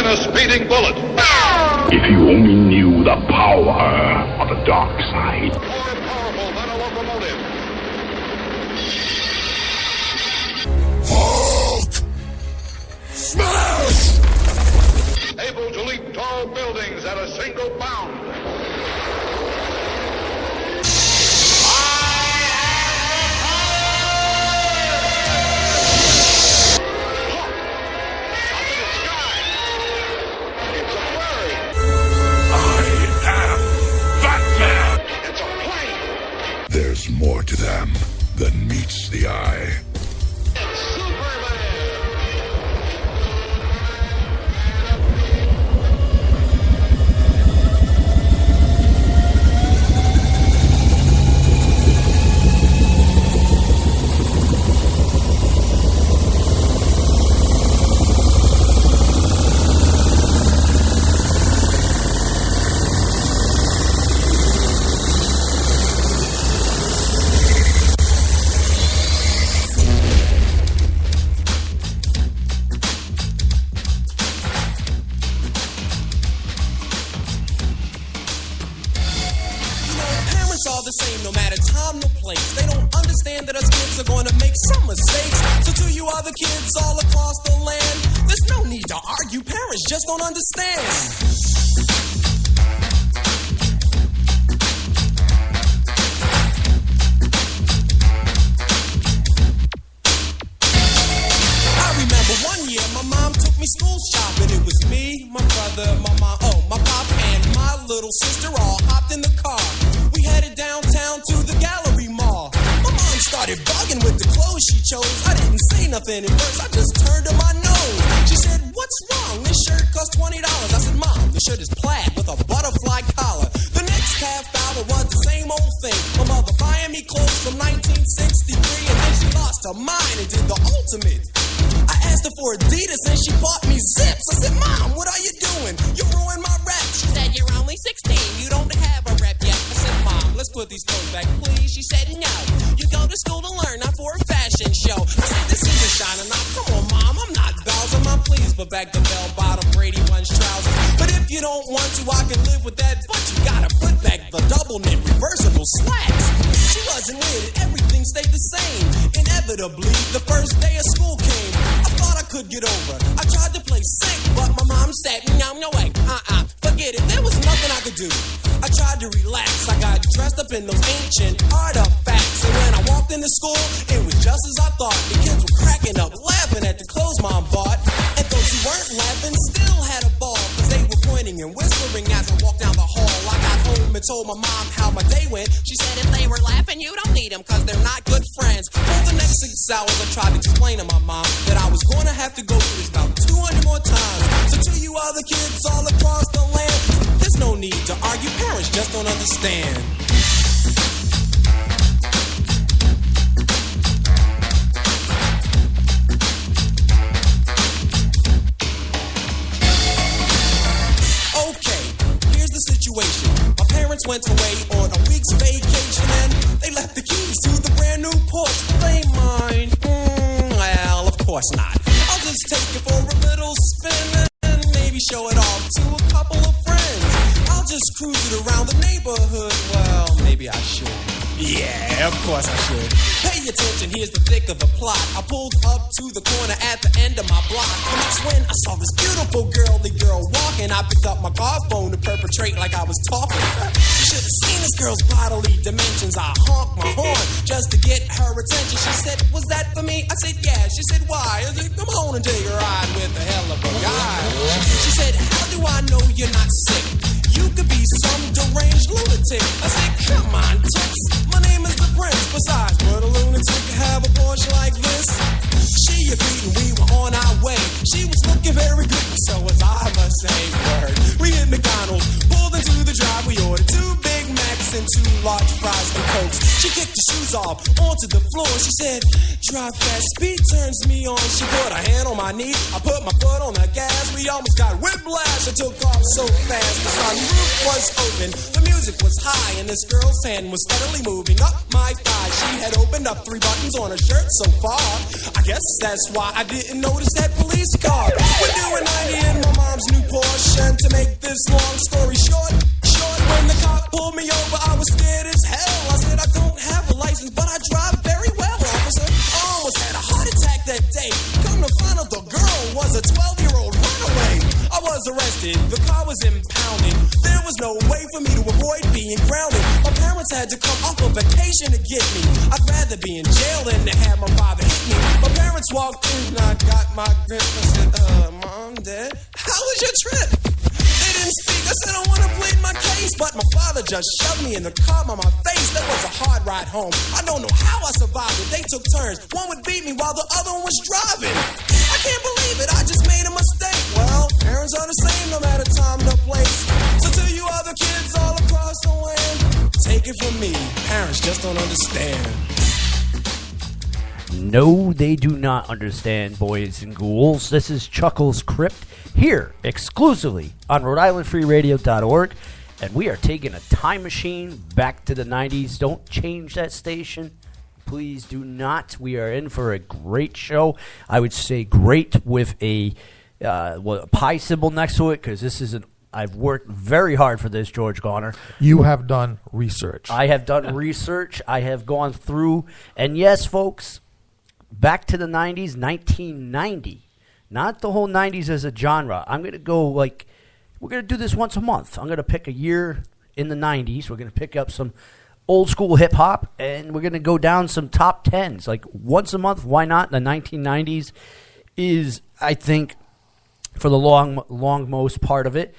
a speeding bullet. If you only knew the power of the dark side. More powerful than a locomotive. Hulk! Smash! Able to leap tall buildings at a single bound. There's more to them than meets the eye. It's Superman! All the same, no matter time, no place. They don't understand that us kids are going to make some mistakes. So to you other kids all across the land, there's no need to argue. Parents just don't understand. I remember one year my mom took me school shopping. It was me, my brother, my mom, my pop, and my little sister all hopped in the car. We headed downtown to the Gallery Mall. My mom started bugging with the clothes she chose. I didn't say nothing at first, I just turned to my nose. She said, "What's wrong? This shirt costs $20. I said, "Mom, the shirt is plaid with a butterfly collar." The next half hour was the same old thing. My mother buying me clothes from 1963, and then she lost her mind and did the ultimate. I asked her for Adidas and she bought me Zips. I said, "Mom, what are you doing? You ruined my rep." She said, "You're only 16. You don't have a rep yet." I said, "Mom, let's put these clothes back, please." She said, "No. You go to school to learn, not for a fashion show." I said, "This isn't shining out. Come on, Mom. I'm not Bowser. Mom, please put back the bell-bottom Brady Bunch trousers. But if you don't want to, I can live with that. But you gotta put back the double-knit reversible slacks." She wasn't with it. Everything stayed the same. Inevitably, the first day of school came. I thought I could get over. I tried to play sick, but my mom said, no way, forget it. There was nothing I could do. I tried to relax. I got dressed up in those ancient artifacts. And when I walked into school, it was just as I thought. The kids were cracking up, laughing at the clothes Mom bought. And those who weren't laughing still had a ball, because they were pointing and whispering as I walked down the hall. I got home and told my mom how my day went. She said, "If they were laughing, you don't need them, because they're not good friends." For the next 6 hours, I tried to explain to my mom that I was going to have to go through this about 200 more times. So to you other kids all across the land, there's no need to argue. Parents just don't understand. Okay, here's the situation. My parents went away on a week's vacation and they left the keys to the brand new Porsche. They mine? Well, of course not. I'll just take it for a little spin and maybe show it off to a couple of friends. I'll just cruise it around the neighborhood. Well, maybe I should. Yeah, of course I should. Pay attention, here's the thick of the plot. I pulled up to the corner at the end of my block, and that's when I saw this beautiful girly girl walking. I picked up my car phone to perpetrate like I was talking. You should have seen this girl's bodily dimensions. I honked my horn just to get her attention. She said, "Was that for me?" I said, "Yeah." She said, "Why?" I said, "Come on and take a ride with a hell of a guy." She said, "How do I know you're not sick? You could be some deranged lunatic." I said, "Come on, toots. My name is the Prince. Besides, would a lunatic have a Porsche like this?" She agreed and we were on our way. She was looking very good, so as I must say, word. We hit McDonald's, pulled into the drive. We ordered 2 Big Macs and 2 large fries and Cokes. She kicked the shoes shoes off onto the floor. She said, drive fast, speed turns me on. She put her hand on my knee, I put my foot on the gas. We almost got whiplash, I took off so fast. The sunroof was open, the music was high, and this girl's hand was steadily moving up my thigh. She had opened up 3 buttons on her shirt so far. I guess that's why I didn't notice that police car. We're doing 90 in my mom's new Porsche, and to make this long story short, when the cop pulled me over, I was scared as hell. I said, I don't have a license, but I drive very well, officer. I almost had a heart attack that day. Come to find out the girl was a 12-year-old runaway. I was arrested, the car was impounded. There was no way for me to avoid being grounded. My parents had to come off on vacation to get me. I'd rather be in jail than to have my father hit me. My parents walked in and I got my grip. I said, Mom, Dad, how was your trip? They didn't speak. I said I want to plead my case, but my father just shoved me in the car by my face. That was a hard ride home. I don't know how I survived it. They took turns. One would beat me while the other one was driving. I can't believe it. I just made a mistake. Well, parents are the same no matter time nor place. So to you other kids all across the land, take it from me. Parents just don't understand. No, they do not understand, boys and ghouls. This is Chuckles Crypt here exclusively on Rhode-IslandFreeRadio.org, and we are taking a time machine back to the 90s. Don't change that station. Please do not. We are in for a great show. I would say great with a pi symbol next to it, because this is I've worked very hard for this, George Garner. You have done research. I have done research. I have gone through, and yes, folks, back to the 90s, 1990. Not the whole 90s as a genre. I'm going to go we're going to do this once a month. I'm going to pick a year in the 90s. We're going to pick up some old school hip hop, and we're going to go down some top 10s. Like once a month, why not? The 1990s is, I think, for the long most part of it,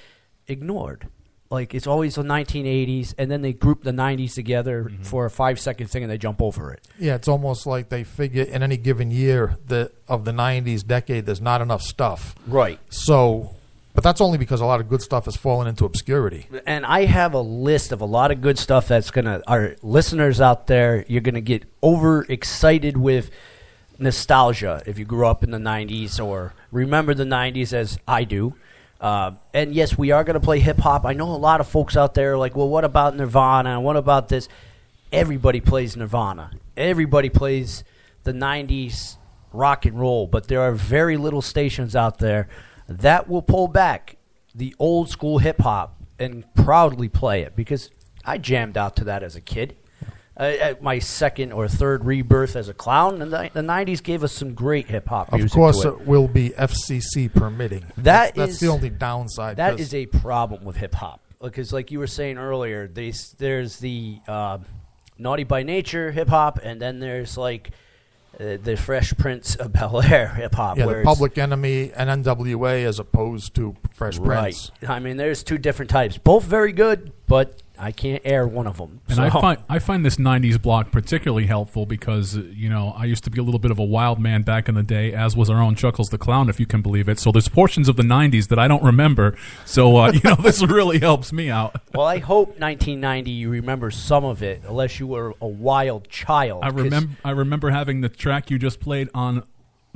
ignored. Like, it's always the 1980s, and then they group the 90s together for a 5-second thing, and they jump over it. Yeah, it's almost like they figure in any given year of the 90s decade, there's not enough stuff. Right. So, but that's only because a lot of good stuff has fallen into obscurity. And I have a list of a lot of good stuff that's going to, our listeners out there, you're going to get overexcited with nostalgia if you grew up in the 90s or remember the 90s as I do. And yes, we are going to play hip-hop. I know a lot of folks out there are like, well, what about Nirvana? What about this? Everybody plays Nirvana. Everybody plays the 90s rock and roll. But there are very little stations out there that will pull back the old school hip-hop and proudly play it, because I jammed out to that as a kid. At my second or third rebirth as a clown, and the 90s gave us some great hip-hop music. Of course, to it will be FCC permitting. That's the only downside. That is a problem with hip-hop. Because like you were saying earlier, there's the Naughty by Nature hip-hop, and then there's like the Fresh Prince of Bel-Air hip-hop. Yeah, the Public Enemy and NWA as opposed to Fresh Prince. Right. I mean, there's two different types. Both very good, but I can't air one of them. And I find this 90s block particularly helpful because, I used to be a little bit of a wild man back in the day, as was our own Chuckles the Clown, if you can believe it. So there's portions of the 90s that I don't remember. So, this really helps me out. Well, I hope 1990 you remember some of it, unless you were a wild child. I remember having the track you just played on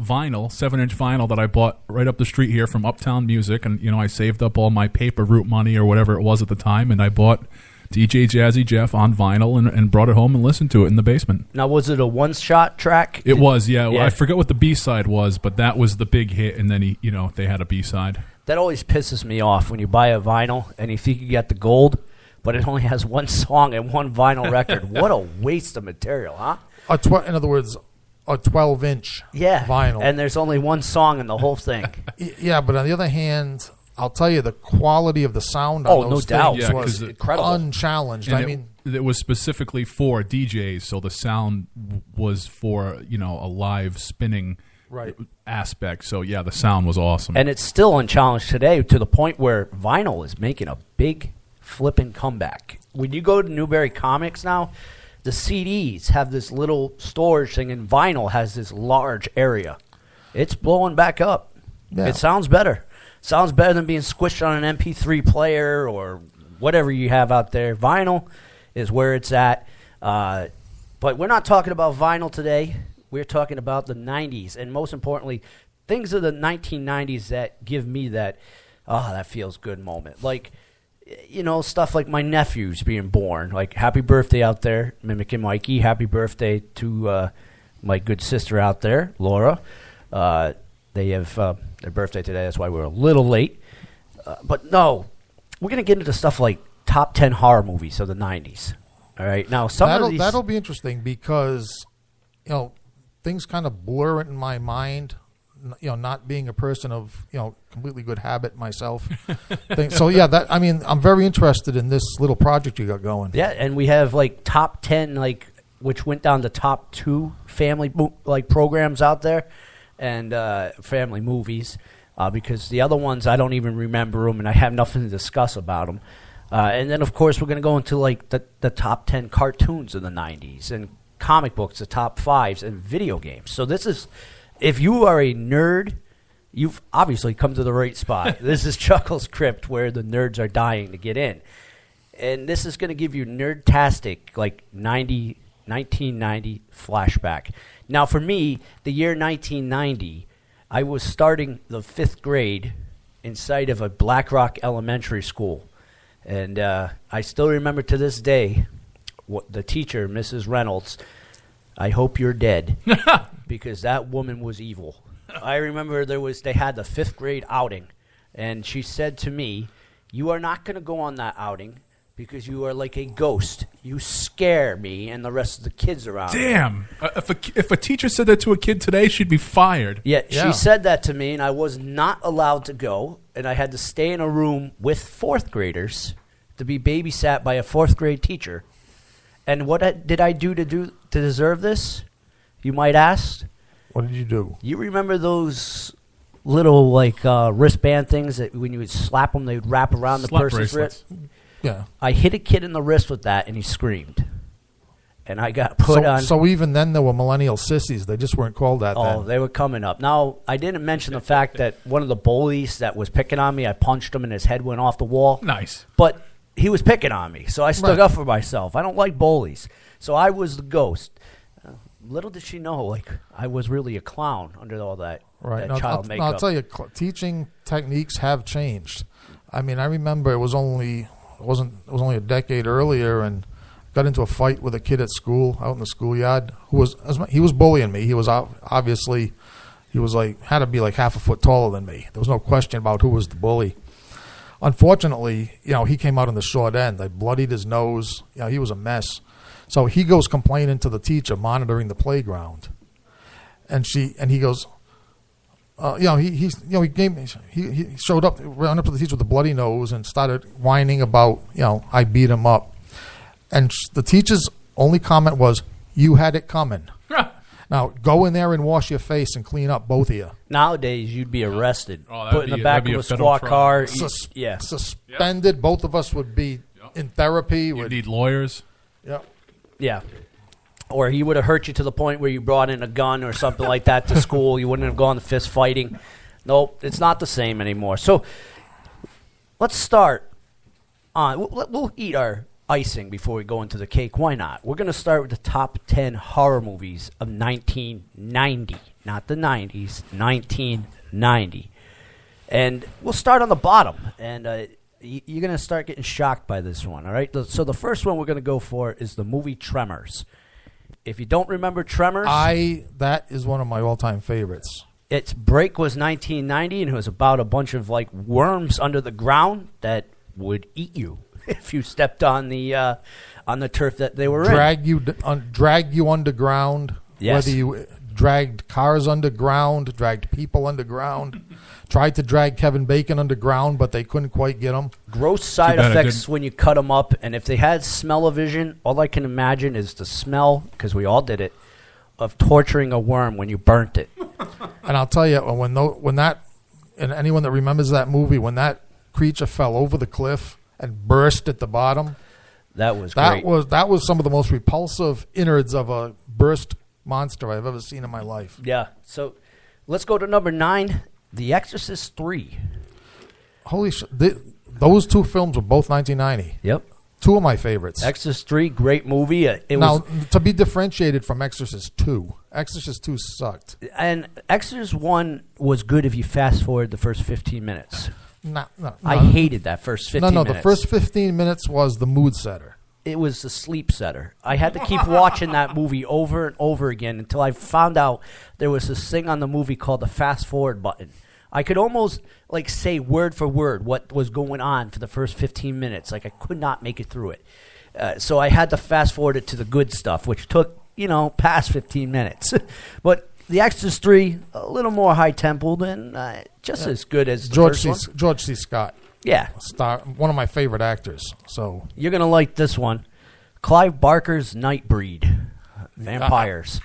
vinyl, 7-inch vinyl that I bought right up the street here from Uptown Music. And, I saved up all my paper route money or whatever it was at the time, and I bought DJ Jazzy Jeff on vinyl and brought it home and listened to it in the basement. Now, was it a one-shot track? It was, yeah. Well, I forget what the B-side was, but that was the big hit, and then they had a B-side. That always pisses me off when you buy a vinyl and you think you got the gold, but it only has one song and one vinyl record. What a waste of material, huh? In other words, a 12-inch vinyl. And there's only one song in the whole thing. Yeah, but on the other hand, I'll tell you, the quality of the sound on those things was incredible, unchallenged. And it was specifically for DJs, so the sound was for a live spinning aspect. So yeah, the sound was awesome, and it's still unchallenged today to the point where vinyl is making a big flipping comeback. When you go to Newberry Comics now, the CDs have this little storage thing, and vinyl has this large area. It's blowing back up. Yeah. It sounds better. Sounds better than being squished on an MP3 player or whatever you have out there. Vinyl is where it's at. But But we're not talking about vinyl today. We're talking about the 90s. And most importantly, things of the 1990s that give me that, that feels good moment. Like, stuff like my nephews being born. Like, happy birthday out there, Mimicking Mikey. Happy birthday to my good sister out there, Laura. They have their birthday today. That's why we're a little late. But no, we're going to get into stuff like top 10 horror movies of the 90s. All right. Now, that'll be interesting because, things kind of blur in my mind. Not being a person of completely good habit myself. So yeah, I'm very interested in this little project you got going. Yeah, and we have like top 10, like which went down to top 2 family programs out there, and family movies, because the other ones I don't even remember them, and I have nothing to discuss about them. And then of course we're going to go into like the top 10 cartoons of the 90s and comic books, the top 5s, and video games. So this is. If you are a nerd, you've obviously come to the right spot. This is Chuckle's Crypt, where the nerds are dying to get in. And this is going to give you nerdtastic, like 1990 flashback. Now, for me, the year 1990, I was starting the 5th grade inside of a Black Rock Elementary School. And I still remember to this day what the teacher, Mrs. Reynolds, I hope you're dead, because that woman was evil. I remember they had the 5th grade outing, and she said to me, "You are not going to go on that outing because you are like a ghost. You scare me and the rest of the kids around." Damn! If a teacher said that to a kid today, she'd be fired. Yeah, she said that to me, and I was not allowed to go, and I had to stay in a room with 4th graders to be babysat by a 4th grade teacher. And what did I do to deserve this? You might ask. What did you do? You remember those little wristband things that when you would slap them, they would wrap around the person's wrist? Yeah. I hit a kid in the wrist with that, and he screamed. And I got put on. So even then, there were millennial sissies. They just weren't called that then. Oh, they were coming up. Now, I didn't mention the fact that one of the bullies that was picking on me, I punched him and his head went off the wall. Nice. But he was picking on me, so I stood up for myself. I don't like bullies. So I was the ghost. Little did she know, I was really a clown under all that, right. Child makeup. I'll tell you, teaching techniques have changed. I mean, I remember it was only a decade earlier, and got into a fight with a kid at school, out in the schoolyard, he was bullying me. He was obviously, had to be like half a foot taller than me. There was no question about who was the bully. Unfortunately, he came out on the short end. I bloodied his nose. He was a mess. So he goes complaining to the teacher monitoring the playground, and he goes, he showed up, ran up to the teacher with a bloody nose and started whining about, I beat him up, and the teacher's only comment was, "You had it coming." Now, go in there and wash your face and clean up, both of you. Nowadays, you'd be arrested. Put in the back of a federal squad car. Suspended. Yep. Both of us would be in therapy. You need lawyers. Yep. Yeah. Or he would have hurt you to the point where you brought in a gun or something like that to school. You wouldn't have gone to fist fighting. Nope, it's not the same anymore. So let's start on. We'll eat our icing before we go into the cake. Why not? We're going to start with the top 10 horror movies of 1990, not the 90s, 1990. And we'll start on the bottom, and you're going to start getting shocked by this one, all right? So the first one we're going to go for is the movie Tremors. If you don't remember Tremors, that is one of my all-time favorites. Its break was 1990, and it was about a bunch of worms under the ground that would eat you if you stepped on the turf that they were in. Drag you underground. Yes. Whether you dragged cars underground, dragged people underground, tried to drag Kevin Bacon underground, but they couldn't quite get him. Gross side effects when you cut them up, and if they had smell-o-vision, all I can imagine is the smell, because we all did it, of torturing a worm when you burnt it. And I'll tell you, when that, and anyone that remembers that movie, when that creature fell over the cliff and burst at the bottom, that was great. That was some of the most repulsive innards of a burst monster I've ever seen in my life. Yeah. So let's go to number 9, The Exorcist 3. Holy shit. Those two films were both 1990. Yep. Two of my favorites. Exorcist 3, great movie. It Now, was, to be differentiated from Exorcist 2, Exorcist 2 sucked. and Exorcist 1 was good if you fast forward the first 15 minutes. No, I hated that first 15 minutes. the first 15 minutes was the mood setter. It was the sleep setter. I had to keep watching that movie over and over again until I found out there was this thing on the movie called the fast forward button. I could almost like say word for word what was going on for the first 15 minutes. Like I could not make it through it. So I had to fast forward it to the good stuff, which took, past 15 minutes. But The Exorcist 3, a little more high-tempoed and just as good as the first one. George C. Scott. Yeah. One of my favorite actors. So You're going to like this one. Clive Barker's Nightbreed. Vampires.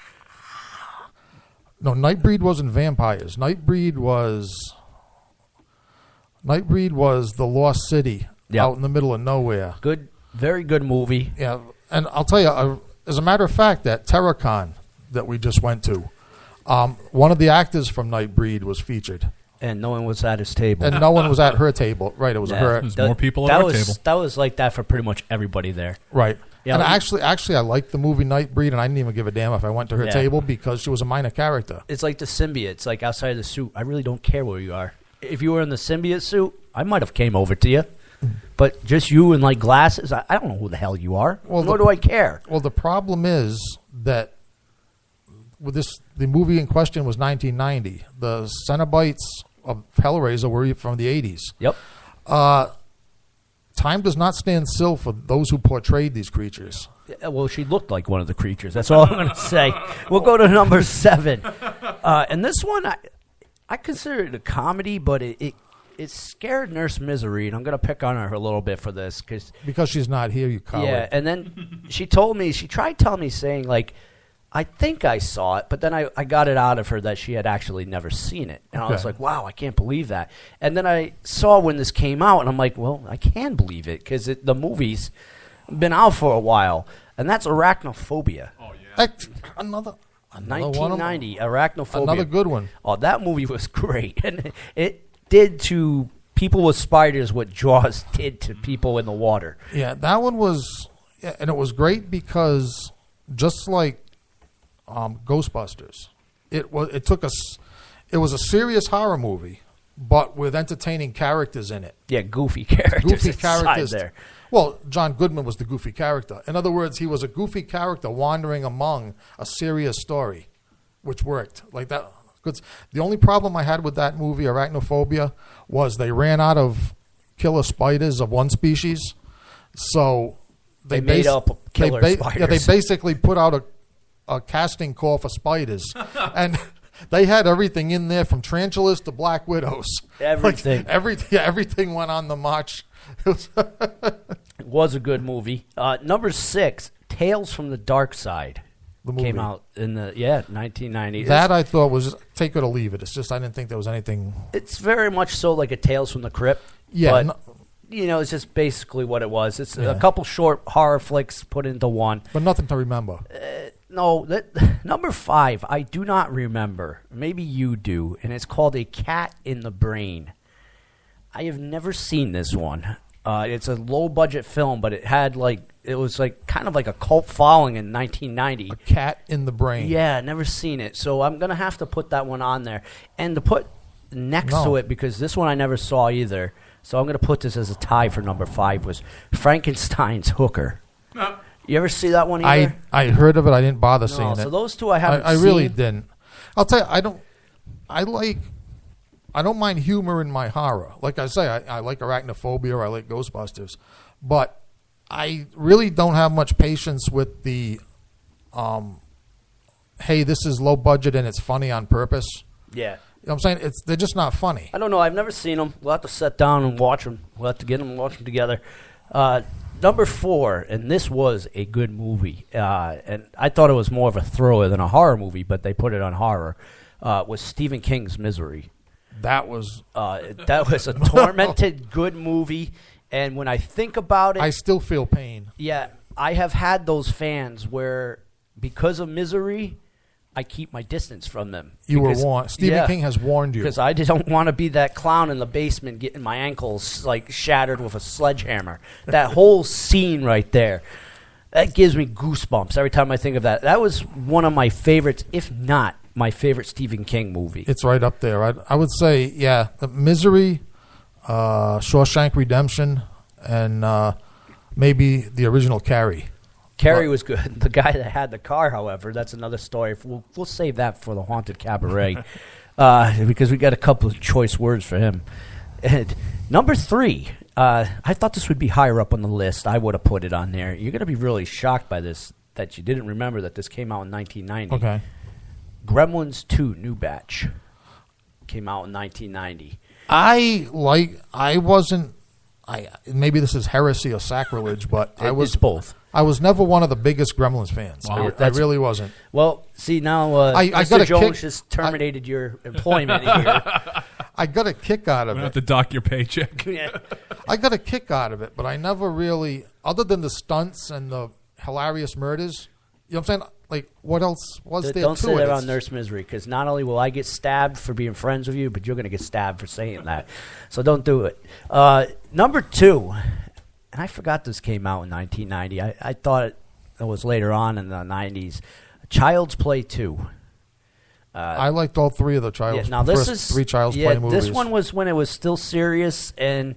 No, Nightbreed wasn't vampires. Nightbreed was the Lost City out in the middle of nowhere. Good, very good movie. Yeah, and I'll tell you, as a matter of fact, that TerraCon that we just went to, one of the actors from Nightbreed was featured. And no one was at his table. And no one was at her table. Right, it was her. There's more people at our table. That was like that for pretty much everybody there. Right. Yeah, and actually, I liked the movie Nightbreed, and I didn't even give a damn if I went to her table because she was a minor character. It's like the symbiote. It's like outside of the suit. I really don't care where you are. If you were in the symbiote suit, I might have came over to you. But just you and like glasses, I don't know who the hell you are. Well, nor do I care. Well, the problem is that with the movie in question was 1990. The Cenobites of Hellraiser were from the 80s. Yep. Time does not stand still for those who portrayed these creatures. Well, she looked like one of the creatures. That's all I'm going to say. We'll go to number 7. And this one, I consider it a comedy, but it scared Nurse Misery, and I'm going to pick on her a little bit for this. Because she's not here, you coward. Yeah, and then she tried telling me, saying, like, I think I saw it, but then I got it out of her that she had actually never seen it. And I was like, wow, I can't believe that. And then I saw when this came out, and I'm like, well, I can believe it because the movie's been out for a while. And that's Arachnophobia. Oh, yeah. Another 1990, Arachnophobia. Another good one. Oh, that movie was great. And it did to people with spiders what Jaws did to people in the water. Yeah, that one was, and it was great because just like Ghostbusters, it was a serious horror movie, but with entertaining characters in it. Yeah, goofy characters. Goofy characters there. Well, John Goodman was the goofy character. In other words, he was a goofy character wandering among a serious story, which worked like that. The only problem I had with that movie, Arachnophobia, was they ran out of killer spiders of one species, so they made up killer spiders. Yeah, they basically put out a casting call for spiders, and they had everything in there from tarantulas to black widows. Everything. Everything went on the march. It was a good movie. Number 6, Tales from the Dark Side. The movie came out in 1990. That I thought was take it or leave it. It's just I didn't think there was anything. It's very much so like a Tales from the Crypt. Yeah, but, it's just basically what it was. It's a couple short horror flicks put into one. But nothing to remember. No, number 5, I do not remember. Maybe you do, and it's called A Cat in the Brain. I have never seen this one. It's a low-budget film, but it was kind of like a cult following in 1990. A Cat in the Brain. Yeah, never seen it. So I'm going to have to put that one on there. And to put next to it, because this one I never saw either, so I'm going to put this as a tie for number 5, was Frankenstein's Hooker. You ever see that one either? I heard of it. I didn't bother seeing it. So those two I haven't seen. I really didn't. I'll tell you, I don't mind humor in my horror. Like I say, I like Arachnophobia or I like Ghostbusters. But I really don't have much patience with the, hey, this is low budget and it's funny on purpose. Yeah. You know what I'm saying? They're just not funny. I don't know. I've never seen them. We'll have to sit down and watch them. We'll have to get them and watch them together. Number 4, and this was a good movie, and I thought it was more of a thriller than a horror movie, but they put it on horror, was Stephen King's Misery. That was a tormented good movie, and when I think about it... I still feel pain. Yeah, I have had those fans where, because of Misery, I keep my distance from them. You were Because- warned. Stephen yeah. King has warned you. Because I don't want to be that clown in the basement getting my ankles like shattered with a sledgehammer. That whole scene right there, that gives me goosebumps every time I think of that. That was one of my favorites, if not my favorite Stephen King movie. It's right up there. I would say, yeah, Misery, Shawshank Redemption, and maybe the original Carrie. Carrie was good. The guy that had the car, however, that's another story. We'll save that for the Haunted Cabaret because we got a couple of choice words for him. And number 3, I thought this would be higher up on the list. I would have put it on there. You're going to be really shocked by this, that you didn't remember that this came out in 1990. Okay. Gremlins 2 New Batch came out in 1990. Maybe this is heresy or sacrilege, but It's both. I was never one of the biggest Gremlins fans. Wow. I really wasn't. Well, see, now I got Mr. a Jones kick- has terminated your employment here. I got a kick out I'm of gonna have it. to dock your paycheck. I got a kick out of it, but I never really, other than the stunts and the hilarious murders, you know what I'm saying? Like, what else was there Don't to say it? that It's- on Nurse Misery, because not only will I get stabbed for being friends with you, but you're going to get stabbed for saying that. So don't do it. Number 2, and I forgot this came out in 1990. I thought it was later on in the 90s. Child's Play 2. I liked all 3 of the first 3 Child's Play movies. This one was when it was still serious, and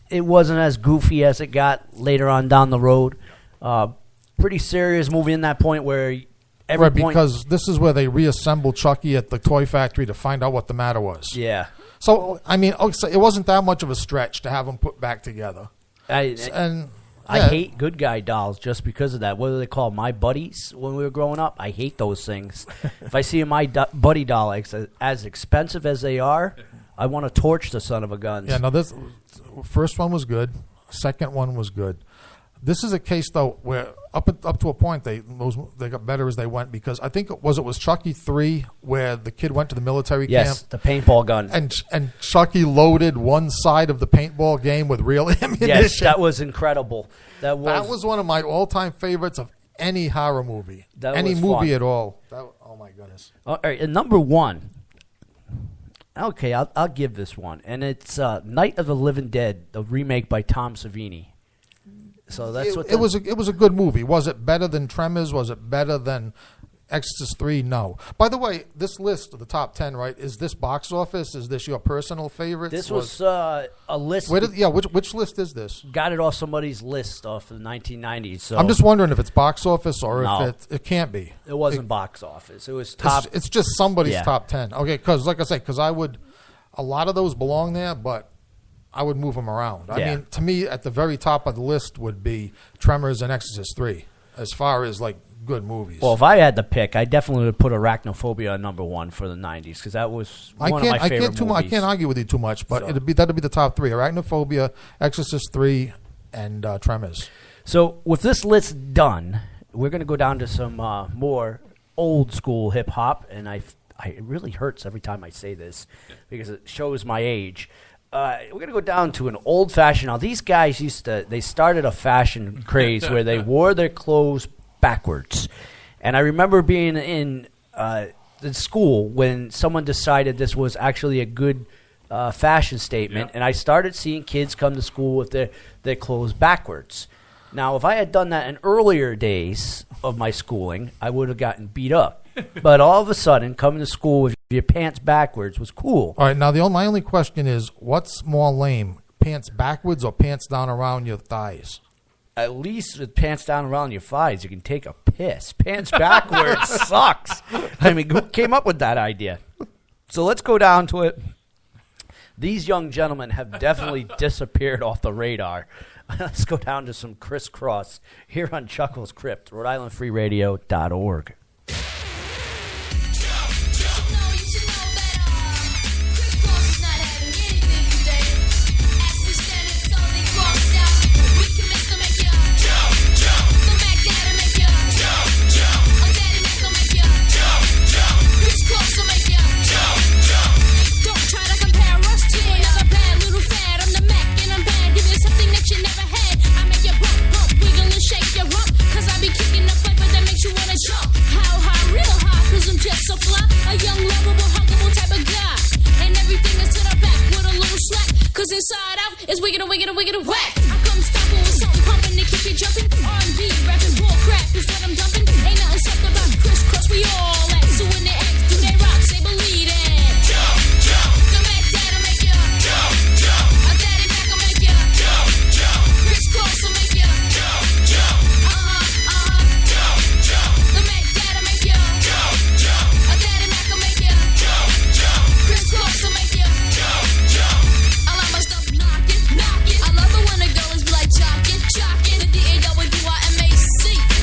it wasn't as goofy as it got later on down the road. Pretty serious movie in that point where every point... because this is where they reassembled Chucky at the toy factory to find out what the matter was. Yeah. So, I mean, so it wasn't that much of a stretch to have them put back together. I hate good guy dolls just because of that. What do they call my buddies when we were growing up? I hate those things. If I see my buddy doll, as expensive as they are, I want to torch the son of a gun. Yeah, no, this first one was good. Second one was good. This is a case, though, where up to a point they got better as they went, because I think it was Chucky 3 where the kid went to the military Yes, camp. the paintball gun. And Chucky loaded one side of the paintball game with real ammunition. Yes, that was incredible. That was one of my all-time favorites of any horror movie. Any was movie fun. at all. Oh, my goodness. All right, and number 1. Okay, I'll give this one. And it's Night of the Living Dead, the remake by Tom Savini. So that's It was a good movie. Was it better than Tremors? Was it better than Exorcist 3? No. By the way, this list of the top 10, right? Is this box office? Is this your personal favorite? This was a list. Which list is this? Got it off somebody's list off of the 1990s. So I'm just wondering if it's box office or No. if it can't be. It wasn't box office. It was top. It's just somebody's Yeah. top 10. Okay, because like I say, a lot of those belong there, but I would move them around. I Yeah. mean, to me, at the very top of the list would be Tremors and Exorcist 3, as far as like good movies. Well, if I had to pick, I definitely would put Arachnophobia on number 1 for the 90s because that was one of my favorite movies. I can't argue with you too much, but that'd be the top 3: Arachnophobia, Exorcist 3, and Tremors. So with this list done, we're going to go down to some more old school hip hop, and it really hurts every time I say this because it shows my age. We're going to go down to an old-fashioned... Now, these guys they started a fashion craze where they wore their clothes backwards. And I remember being in the school when someone decided this was actually a good fashion statement, and I started seeing kids come to school with their clothes backwards. Now, if I had done that in earlier days of my schooling, I would have gotten beat up. But all of a sudden, coming to school with your pants backwards was cool. All right, now my only question is, what's more lame, pants backwards or pants down around your thighs? At least with pants down around your thighs, you can take a piss. Pants backwards sucks. I mean, who came up with that idea? So let's go down to it. These young gentlemen have definitely disappeared off the radar. Let's go down to some crisscross here on Chuckles Crypt, Rhode-IslandFreeRadio.org. Shake your rump, 'cause I be kicking the flavor that makes you wanna jump. cause inside out is wicked and wicked and wicked and whack. I come stopping with something pumping to keep you jumping. R&B, rapping, bull crap is what I'm dumping. Ain't nothing something about crisscross, we all at. So when they ask, do they rock, say believe it. Jump, jump. The Mac Dad'll make ya. Jump, jump. A Daddy Mac will make ya. Jump, jump. Crisscross will make ya. Jump, jump. Jump, jump. The Mac Dad'll make ya. Jump, jump. A Daddy Mac will make ya. Jump, jump. Crisscross will make ya. Jump, jump. I like my stuff knocking, knocking. I love it when the girls be like jocking, jocking. The DAWIMAC.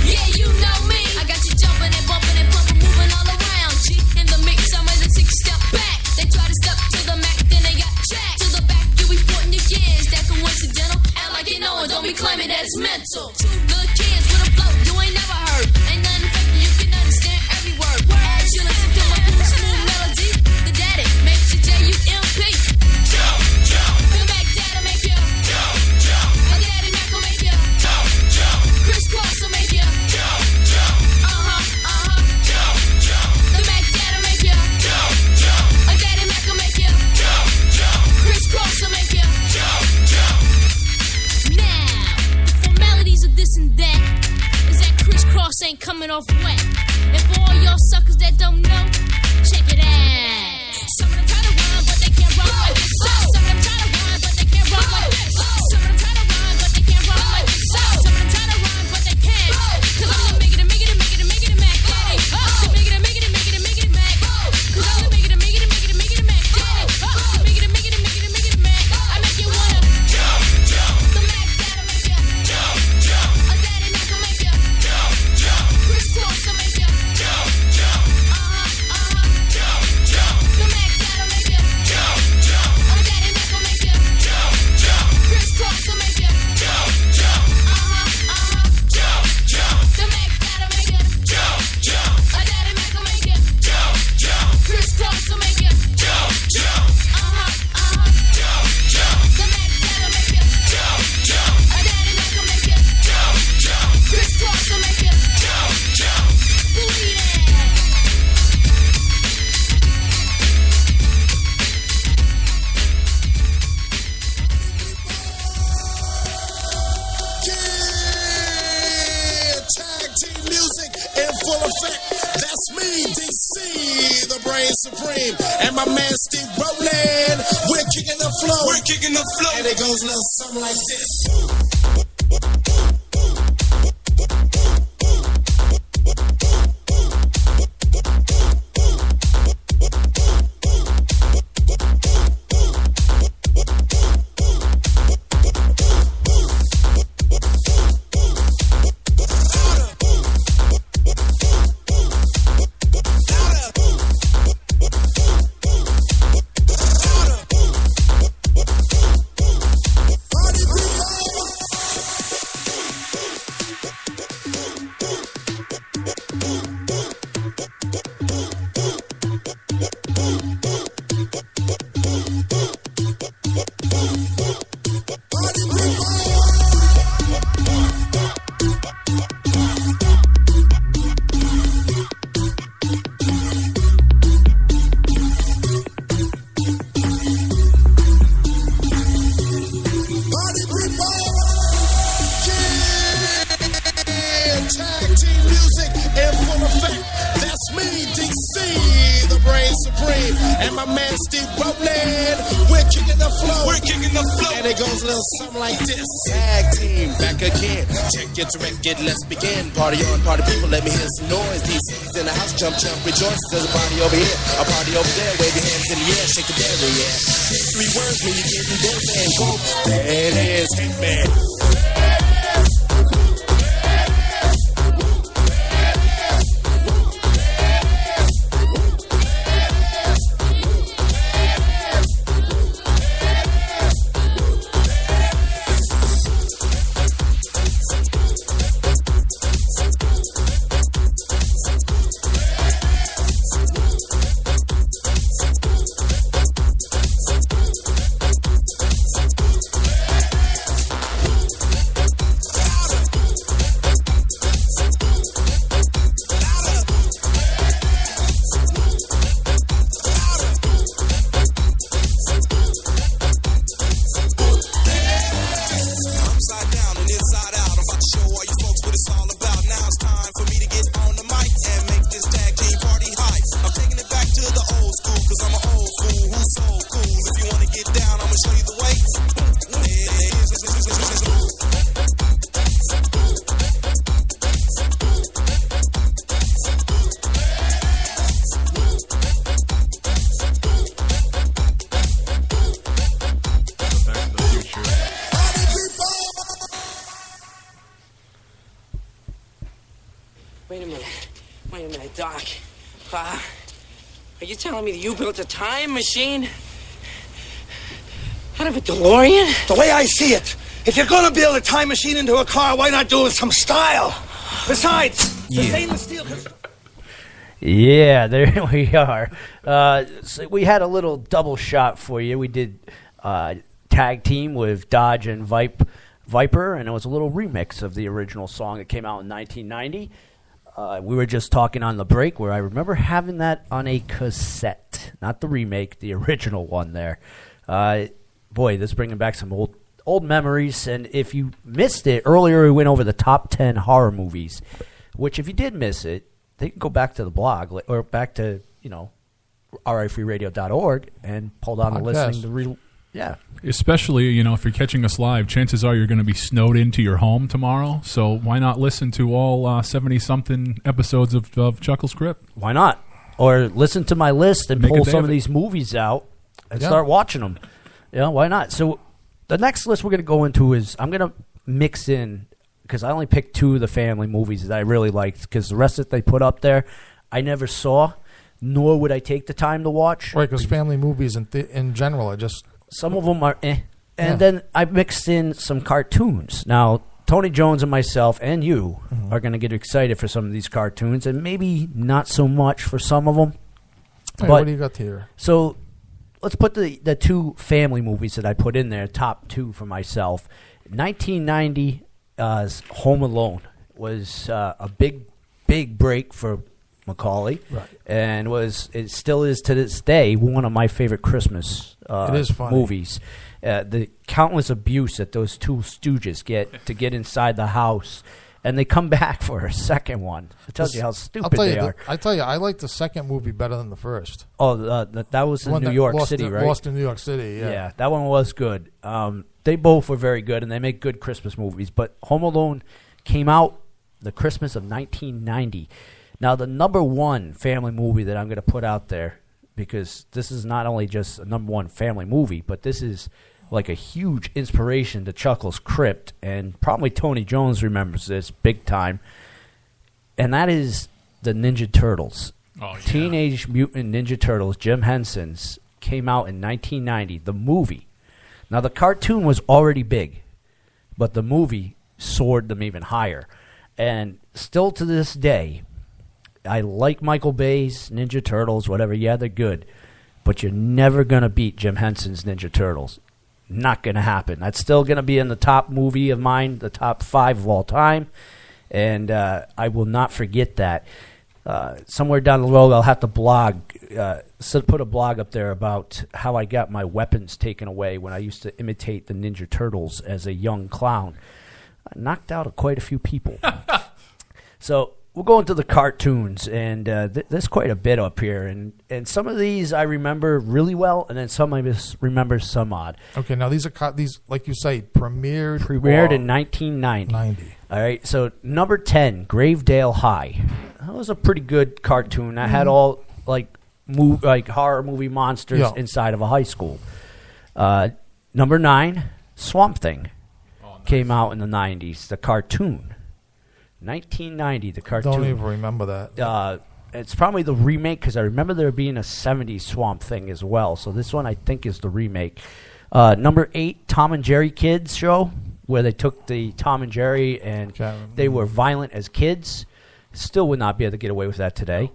Yeah, you know me. I got you jumping and bumping and pumping, moving all around. Cheat in the mix, I'm ready to 6 step back. They try to step to the Mac, then they got jacked. To the back, you be sporting your gears. That coincidental. Act like you know it, don't be claiming that it's mental. True good kids with a flow you ain't never heard. Ain't nothing fake, you can understand every word. As you listen to my cool, smooth melody, the daddy makes you JUMP. Jump, jump. The Mac Dad'll make you. Jump, jump. A Daddy Mac will make you. Jump, jump. Crisscross will make you. Jump, jump. Jump, jump. The Mac Dad'll make you. Jump, jump. A Daddy Mac will make you. Jump, jump. Crisscross will make you. Jump, jump. Now, the formalities of this and that is that crisscross ain't coming off wet. And for all y'all suckers that don't know, check it out. Some of them try to rhyme, but they can't rhyme like this. Some of them try to rhyme, but they can't rhyme like this. Some of them try to rhyme, but they can't rhyme like this. Some of them try to rhyme, but they can't. Cause I'm the make it Mac Daddy. The make it Mac. Cause I'm the make it Mac Daddy. The make it Mac. I make you wanna jump, jump. The Mac Dad'll make ya jump, jump. A Daddy Mac will make ya jump, jump. Crisscross will make ya jump, jump. Jump, jump. The Mac Dad'll make ya jump, jump. A Daddy Mac will make ya jump, jump. Crisscross will make ya jump, jump. Jump, jump. The Mac Dad'll make ya jump, jump. A Daddy Mac will make ya jump, jump. Crisscross will make ya jump, jump. Jump, jump. The Mac Dad'll make ya jump, jump. A Daddy Mac will make ya jump, jump. Crisscross will make ya jump, jump. Believe it. Tag team music in full effect. That's me, DC, the brain supreme, and my man Steve Rowland. We're kicking the flow. And it goes a little something like this. And it goes a little something like this. Tag team back again. Check your record, let's begin. Party on, party people, let me hear some noise. DC's in the house, jump, jump, rejoice. There's a party over here, a party over there. Wave your hands in the air, shake the dairy, yeah. Say 3 words when you get in dancing. Go, there it is, Hitman. Doc. Are you telling me that you built a time machine out of a DeLorean? The way I see it, if you're gonna build a time machine into a car, why not do it with some style? Besides, the stainless steel... Yeah, there we are. So we had a little double shot for you. We did tag team with Dodge and Viper, and it was a little remix of the original song that came out in 1990. We were just talking on the break where I remember having that on a cassette, not the remake, the original one there. Boy, this is bringing back some old memories. And if you missed it, earlier we went over the top 10 horror movies, which if you did miss it, they can go back to the blog or back to, rifreeradio.org and pull down the listening to Especially, if you're catching us live, chances are you're going to be snowed into your home tomorrow. So why not listen to all 70-something episodes of Chuckle's Crypt? Why not? Or listen to my list and Make a pull day some of of it. these movies out and start watching them. Why not? So the next list we're going to go into is I'm going to mix in, because I only picked 2 of the family movies that I really liked, because the rest that they put up there I never saw, nor would I take the time to watch. Right, because family movies in general are just... Some of them are And then I mixed in some cartoons. Now, Tony Jones and myself and you are going to get excited for some of these cartoons, and maybe not so much for some of them. Hey, but, what do you got here? So let's put the 2 family movies that I put in there, top 2 for myself. 1990, Home Alone was a big break for Macaulay, right. And it still is to this day one of my favorite Christmas it is funny. movies. The countless abuse that those 2 stooges get inside the house, and they come back for a second one. It tells you how stupid they are. I tell you, I like the second movie better than the first. Oh, that was in New York City, right? Lost in New York City, yeah. Yeah, that one was good. They both were very good, and they make good Christmas movies. But Home Alone came out the Christmas of 1990. Now, the number 1 family movie that I'm going to put out there, because this is not only just a number 1 family movie, but this is like a huge inspiration to Chuckle's Crypt, and probably Tony Jones remembers this big time, and that is the Ninja Turtles. Oh, yeah. Teenage Mutant Ninja Turtles, Jim Henson's, came out in 1990, the movie. Now, the cartoon was already big, but the movie soared them even higher. And still to this day, I like Michael Bay's Ninja Turtles, whatever. Yeah, they're good. But you're never going to beat Jim Henson's Ninja Turtles. Not going to happen. That's still going to be in the top movie of mine, the top 5 of all time. And I will not forget that. Somewhere down the road, I'll have to put a blog up there about how I got my weapons taken away when I used to imitate the Ninja Turtles as a young clown. I knocked out quite a few people. So we'll go into the cartoons, and there's quite a bit up here. And some of these I remember really well, and then some I just remember some odd. Okay, now these like you say, premiered in 1990. All right, so number 10, Gravedale High. That was a pretty good cartoon. I had all like horror movie monsters inside of a high school. Number 9, Swamp Thing. Came out in the 90s, the cartoon. 1990, the cartoon. Don't even remember that. It's probably the remake, because I remember there being a 70s Swamp Thing as well. So this one, I think, is the remake. Number 8, Tom and Jerry Kids show, where they took the Tom and Jerry and they were violent as kids. Still would not be able to get away with that today.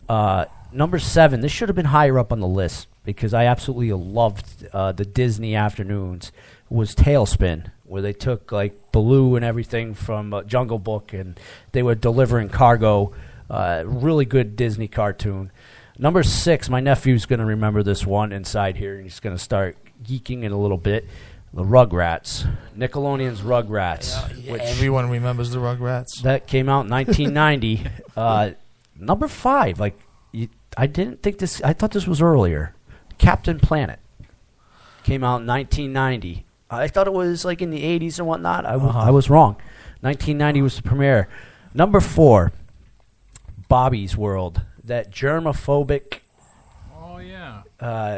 Number 7, this should have been higher up on the list, because I absolutely loved the Disney afternoons, was Tailspin, where they took like Baloo and everything from Jungle Book, and they were delivering cargo. Really good Disney cartoon. Number 6, my nephew's going to remember this one inside here, and he's going to start geeking in a little bit. The Rugrats, Nickelodeon's Rugrats. Which everyone remembers the Rugrats. That came out in 1990. Number 5, I didn't think this. I thought this was earlier. Captain Planet came out in 1990. I thought it was like in the 80s and whatnot. I was wrong. 1990 was the premiere. Number 4, Bobby's World. That germophobic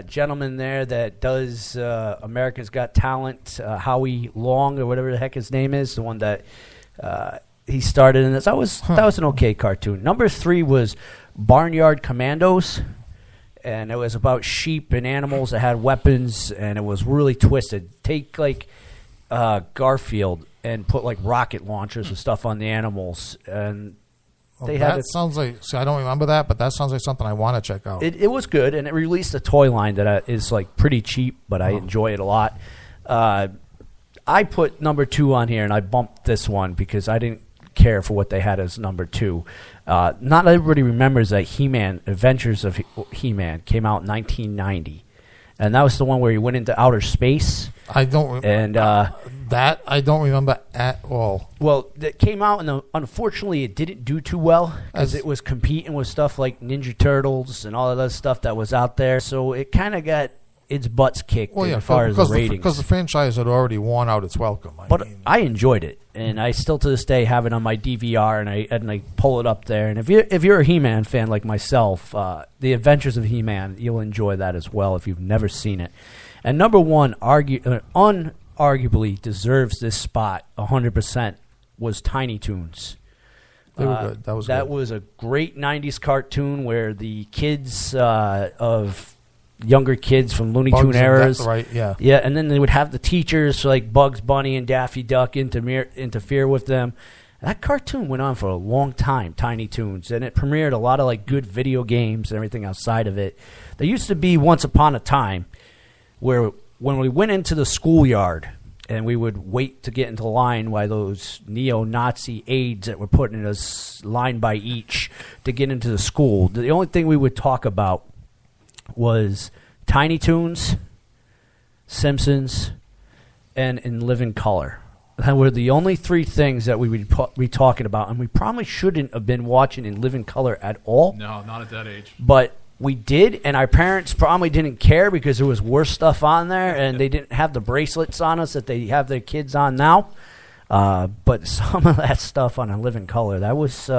gentleman there that does America's Got Talent, Howie Long or whatever the heck his name is, the one that he started in this. That was an okay cartoon. Number 3 was Barnyard Commandos, and it was about sheep and animals that had weapons, and it was really twisted. Take like Garfield and put like rocket launchers and stuff on the animals, and they had. Sounds like. See, I don't remember that, but that sounds like something I want to check out. It was good, and it released a toy line that is like pretty cheap, but I enjoy it a lot. I put number 2 on here, and I bumped this one because I didn't care for what they had as number 2. Not everybody remembers that He-Man, Adventures of He-Man, came out in 1990. And that was the one where he went into outer space. I don't remember. And that I don't remember at all. Well, it came out, and unfortunately it didn't do too well because it was competing with stuff like Ninja Turtles and all of that stuff that was out there. So it kind of got its butts kicked as far as the ratings. Because the franchise had already worn out its welcome. I enjoyed it, and I still to this day have it on my DVR, and I pull it up there. And if you're a He-Man fan like myself, The Adventures of He-Man, you'll enjoy that as well if you've never seen it. And number 1, unarguably deserves this spot 100%, was Tiny Toons. They were good. That was a great 90s cartoon where the kids of younger kids from Looney Tune eras. Right, yeah. Yeah, and then they would have the teachers like Bugs Bunny and Daffy Duck interfere with them. That cartoon went on for a long time, Tiny Toons, and it premiered a lot of like good video games and everything outside of it. There used to be once upon a time where when we went into the schoolyard and we would wait to get into line while those neo-Nazi aides that were putting us line by each to get into the school, the only thing we would talk about was Tiny Toons, Simpsons, and In Living Color. That were the only 3 things that we would be talking about, and we probably shouldn't have been watching In Living Color at all. No, not at that age. But we did, and our parents probably didn't care because there was worse stuff on there, and they didn't have the bracelets on us that they have their kids on now. But some of that stuff on In Living Color, that was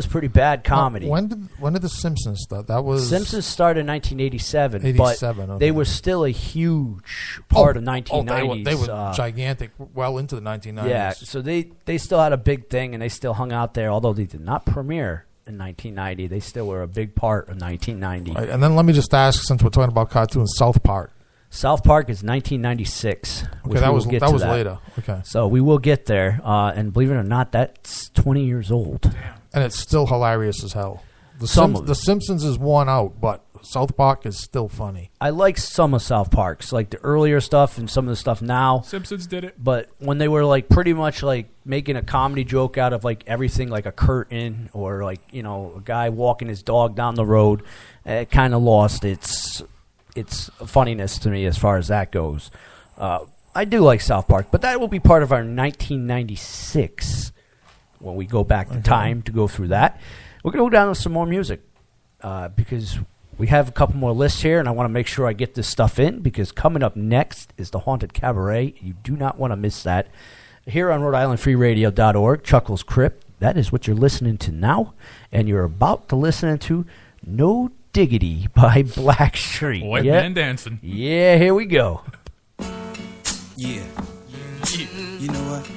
pretty bad comedy. When did the Simpsons start? That was Simpsons started in 1987, 87, but they were still a huge part of 1990s. They were gigantic, well into the 1990s. Yeah, so they still had a big thing, and they still hung out there. Although they did not premiere in 1990, they still were a big part of 1990. Right, and then let me just ask, since we're talking about cartoons, South Park. South Park is 1996. Okay, that was later. Okay, so we will get there, and believe it or not, that's 20 years old. Damn. And it's still hilarious as hell. The Simpsons is worn out, but South Park is still funny. I like some of South Park's, like the earlier stuff and some of the stuff now. Simpsons did it. But when they were like pretty much like making a comedy joke out of like everything, like a curtain or like, you know, a guy walking his dog down the road, it kind of lost its funniness to me as far as that goes. I do like South Park, but that will be part of our 1996 when we go back in time to go through that. We're going to go down to some more music because we have a couple more lists here, and I want to make sure I get this stuff in because coming up next is the Haunted Cabaret. You do not want to miss that. Here on Rhode-IslandFreeRadio.org, Chuckles Crypt. That is what you're listening to now, and you're about to listen to No Diggity by Blackstreet. White Man Dancing. Yeah, here we go. Yeah. You know what?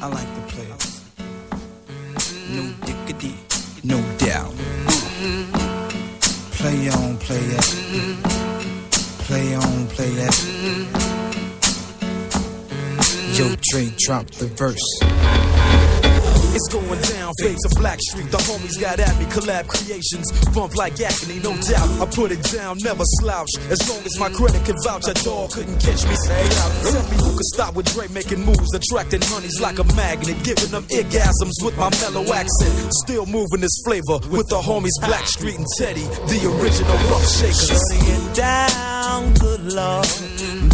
I like the players. No diggity, no doubt. Play on, play it. Play on, play it. Yo, Dre, drop the verse. It's going down, face of Blackstreet. The homies got at me, collab creations. Bump like agony, no doubt. I put it down, never slouch. As long as my credit can vouch, a dog couldn't catch me. Tell me who could stop with Dre making moves, attracting honeys like a magnet, giving them orgasms with my mellow accent. Still moving this flavor with the homies Blackstreet and Teddy, the original rough shakers. Shutting it down, good lord.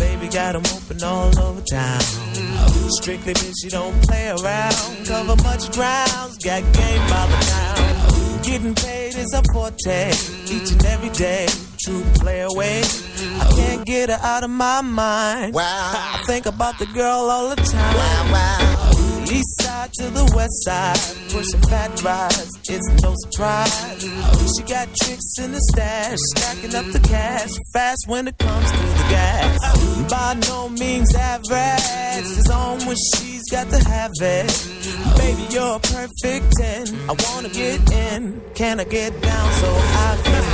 Baby got them open all over town. Strictly bitch, you don't play around. Cover much grounds, got game by the pound. Getting paid is a forte, each and every day. True play away. I can't get her out of my mind. Wow. I think about the girl all the time. Wow, wow. East side to the west side, pushing fat rides, it's no surprise. She got tricks in the stash, stacking up the cash, fast when it comes to the gas. By no means average, it's on when she's she's got to have it. Baby, you're a perfect 10. I wanna get in. Can I get down so I can?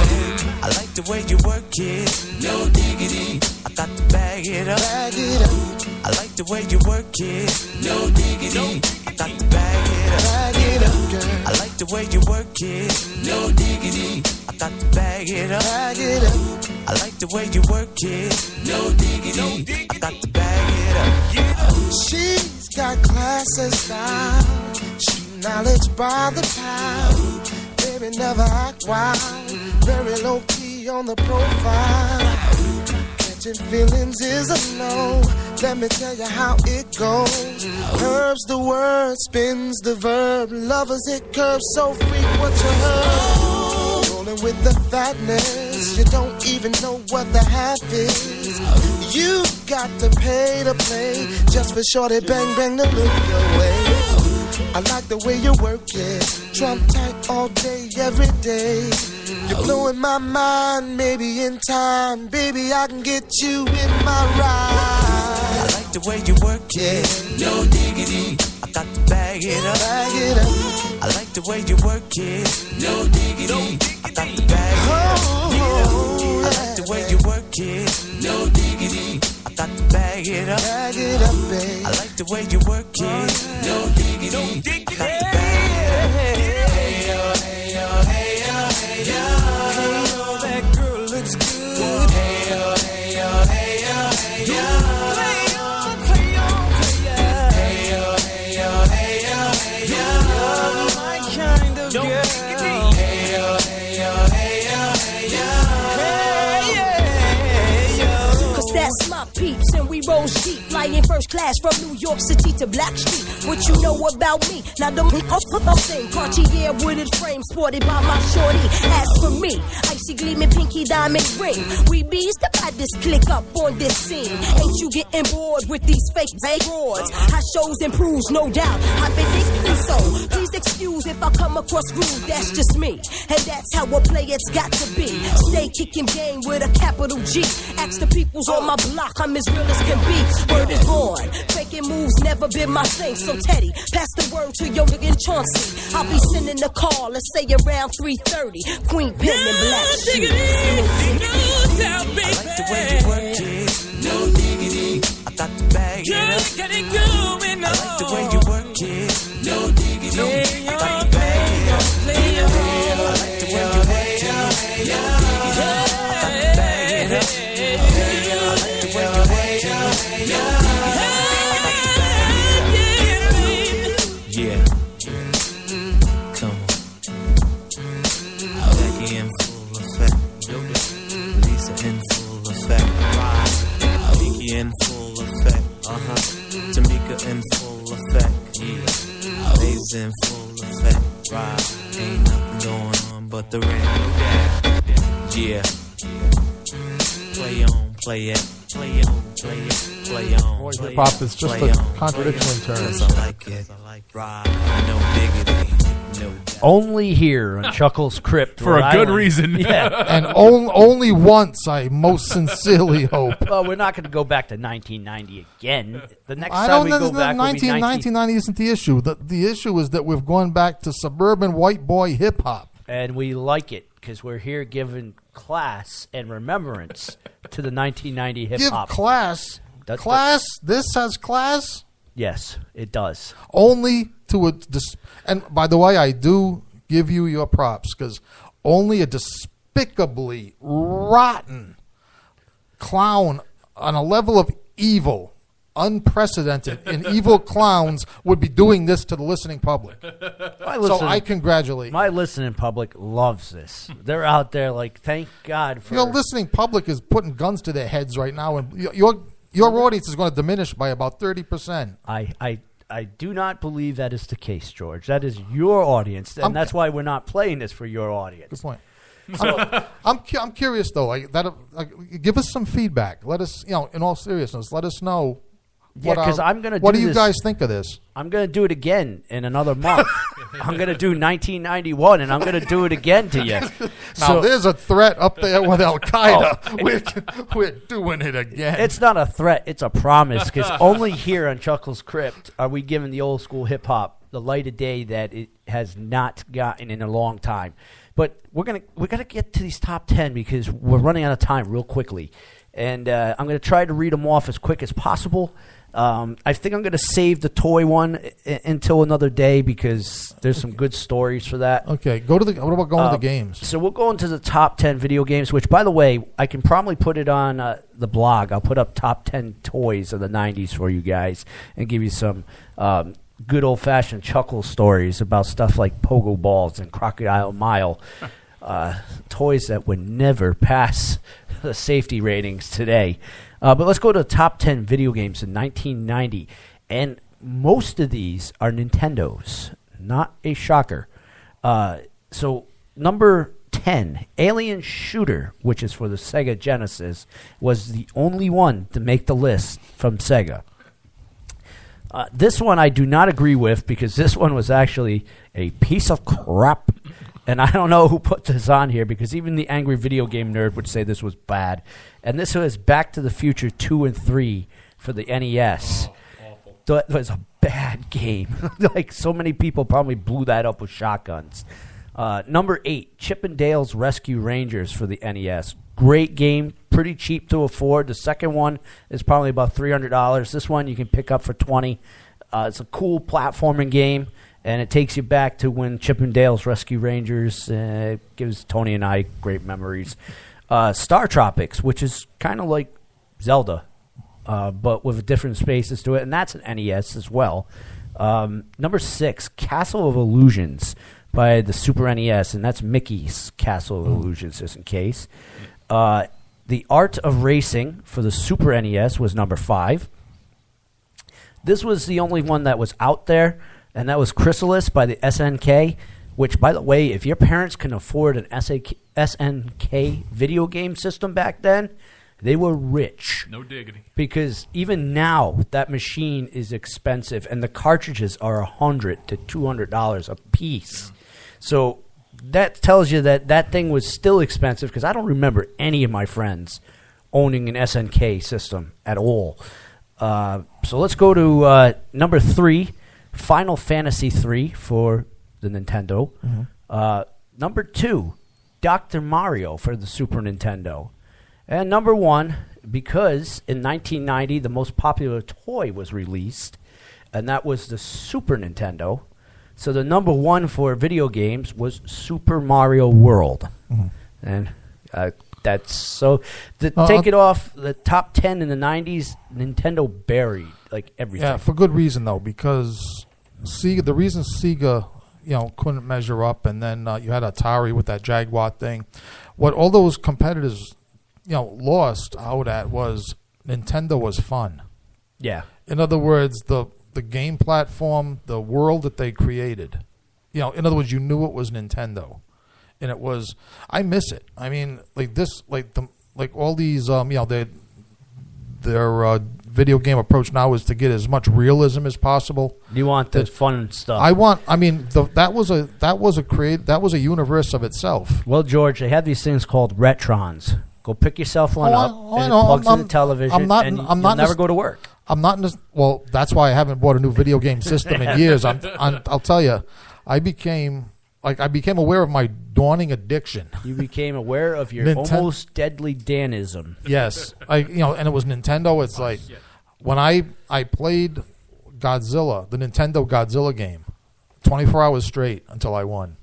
I like the way you work it. No diggity. I got to bag it up. Bag it up. I like the way you work it. No diggity. I got to bag it up. Bag it up, girl. I like the way you work it. No diggity. I got to bag it up. Bag it up. I like the way you work it. No diggity. I got to bag it up. She's got class and style. She knowledge by the pound. Baby, never act wild. Very low key on the profile. Catching feelings is a no. Let me tell you how it goes. Curves the word, spins the verb. Lovers it curves so freak what you heard. Rolling with the fatness. You don't even know what the half is. You got to pay to play just for shorty bang bang to look your way. I like the way you work it. Trump tight all day, every day. You're blowing my mind, maybe in time. Baby, I can get you in my ride. I like the way you work it. No diggity. I got to bag it up. Bag it up. I like the way you work it. No diggity. I got to bag it up. I like the way you work it. No diggity. I got to bag it up. Bag it up, babe. I like the way you work it. No diggity. I got to bag it up. Hey yo, hey yo, hey yo, hey yo. Hey yo, that girl looks good. Hey yo, hey yo, hey yo, hey yo. Play on, play on, play on. Hey yo, hey yo, hey yo, hey yo. You're my kind of girl. Hey yo, hey yo, hey yo, hey yo. That's my peeps, and we roll steep, flying first class from New York City to Blackstreet. What you know about me? Now the thing, Cartier wooded frame sported by my shorty. As for me, icy gleaming pinky diamond ring. We bees the baddest click up on this scene. Ain't you getting bored with these fake broads? How shows improves, no doubt. I've been thinking so. Please excuse if I come across rude. That's just me, and that's how a player's got to be. Stay kicking game with a capital G. Ask the peoples on my block, I'm as real as can be. Word is born. Faking moves never been my thing. So Teddy, pass the word to your nigga Chauncey. I'll be sending the call, let's say around 3:30. Queen Pen and Black Sheep. I like the way you work it. No diggity. I got to bag it up. I like the way you work it. No diggity. I got to bag it up. I like the way you work it. No diggity. I got to bag it up. Yeah. Come on. Becky in full effect. Lisa in full effect. Vicky in full effect. Tamika in full effect. Yeah. Lays in full effect. Right. Ain't nothing going on but the rainbow. Yeah. Play on, play it. Play on, play it, play on. Boy, hip hop is just a contradiction in terms. I like it. No diggity, no doubt. Only here on Chuckles Crypt. For a good reason. Yeah. And only once, I most sincerely hope. Well, we're not going to go back to 1990 again. The next time we go back will be 1990 isn't the issue. The issue is that we've gone back to suburban white boy hip hop. And we like it because we're here giving class and remembrance to the 1990 hip hop. Give class. This has class? Yes, it does. Only to a... And by the way, I do give you your props because only a despicably rotten clown on a level of evil, unprecedented in evil clowns would be doing this to the listening public. So I congratulate you. My listening public loves this. They're out there like, thank God for... Your listening public is putting guns to their heads right now, and your audience is going to diminish by about 30%. I do not believe that is the case, George. That is your audience, and that's why we're not playing this for your audience. Good point. I'm curious, though. Give us some feedback. Let us, in all seriousness, let us know. Yeah, because I'm going to do What do you this- guys think of this? I'm going to do it again in another month. I'm going to do 1991, and I'm going to do it again to you. Now, there's a threat up there with Al-Qaeda. We're doing it again. It's not a threat. It's a promise, because only here on Chuckles Crypt are we giving the old school hip-hop the light of day that it has not gotten in a long time. But we're going to get to these top 10 because we're running out of time real quickly. And I'm going to try to read them off as quick as possible. I think I'm going to save the toy one until another day because there's some good stories for that. Okay, what about going to the games? So we'll go into the top 10 video games, which, by the way, I can probably put it on the blog. I'll put up top 10 toys of the 90s for you guys and give you some good old-fashioned chuckle stories about stuff like Pogo Balls and Crocodile Mile, toys that would never pass the safety ratings today. But let's go to the top 10 video games in 1990. And most of these are Nintendos. Not a shocker. So number 10, Alien Shooter, which is for the Sega Genesis, was the only one to make the list from Sega. This one I do not agree with because this one was actually a piece of crap. And I don't know who put this on here because even the angry video game nerd would say this was bad. And this was Back to the Future 2 and 3 for the NES. That was a bad game. Like so many people probably blew that up with shotguns. Number 8, Chip and Dale's Rescue Rangers for the NES. Great game, pretty cheap to afford. The second one is probably about $300. This one you can pick up for $20. It's a cool platforming game. And it takes you back to when Chip and Dale's Rescue Rangers gives Tony and I great memories. Star Tropics, which is kind of like Zelda, but with different spaces to it. And that's an NES as well. Number 6, Castle of Illusions by the Super NES. And that's Mickey's Castle of Illusions, just in case. The Art of Racing for the Super NES was number 5. This was the only one that was out there. And that was Chrysalis by the SNK, which, by the way, if your parents can afford an SNK video game system back then, they were rich. No diggity. Because even now, that machine is expensive, and the cartridges are $100 to $200 a piece. Yeah. So that tells you that that thing was still expensive, because I don't remember any of my friends owning an SNK system at all. So let's go to number 3. Final Fantasy III for the Nintendo. Mm-hmm. Number 2, Dr. Mario for the Super Nintendo. And number 1, because in 1990 the most popular toy was released, and that was the Super Nintendo. So the number 1 for video games was Super Mario World. Mm-hmm. And that's so. Take it off the top 10 in the 90s, Nintendo buried like everything. Yeah, for good reason though, because Sega. The reason Sega, couldn't measure up, and then you had Atari with that Jaguar thing. What all those competitors, lost out at was Nintendo was fun. Yeah. In other words, the game platform, the world that they created. In other words, you knew it was Nintendo. And it was, I miss it. I mean, like this, like all these, their video game approach now is to get as much realism as possible. You want the fun stuff. That was a universe of itself. Well, George, they have these things called Retrons. Go pick yourself one up. It plugs in the television, you'll never go to work. I'm not in this. Well, that's why I haven't bought a new video game system in years. I'll tell you, I became aware of my dawning addiction. You became aware of your almost deadly Danism. Yes, and it was Nintendo. It's like when I played Godzilla, the Nintendo Godzilla game, 24 hours straight until I won.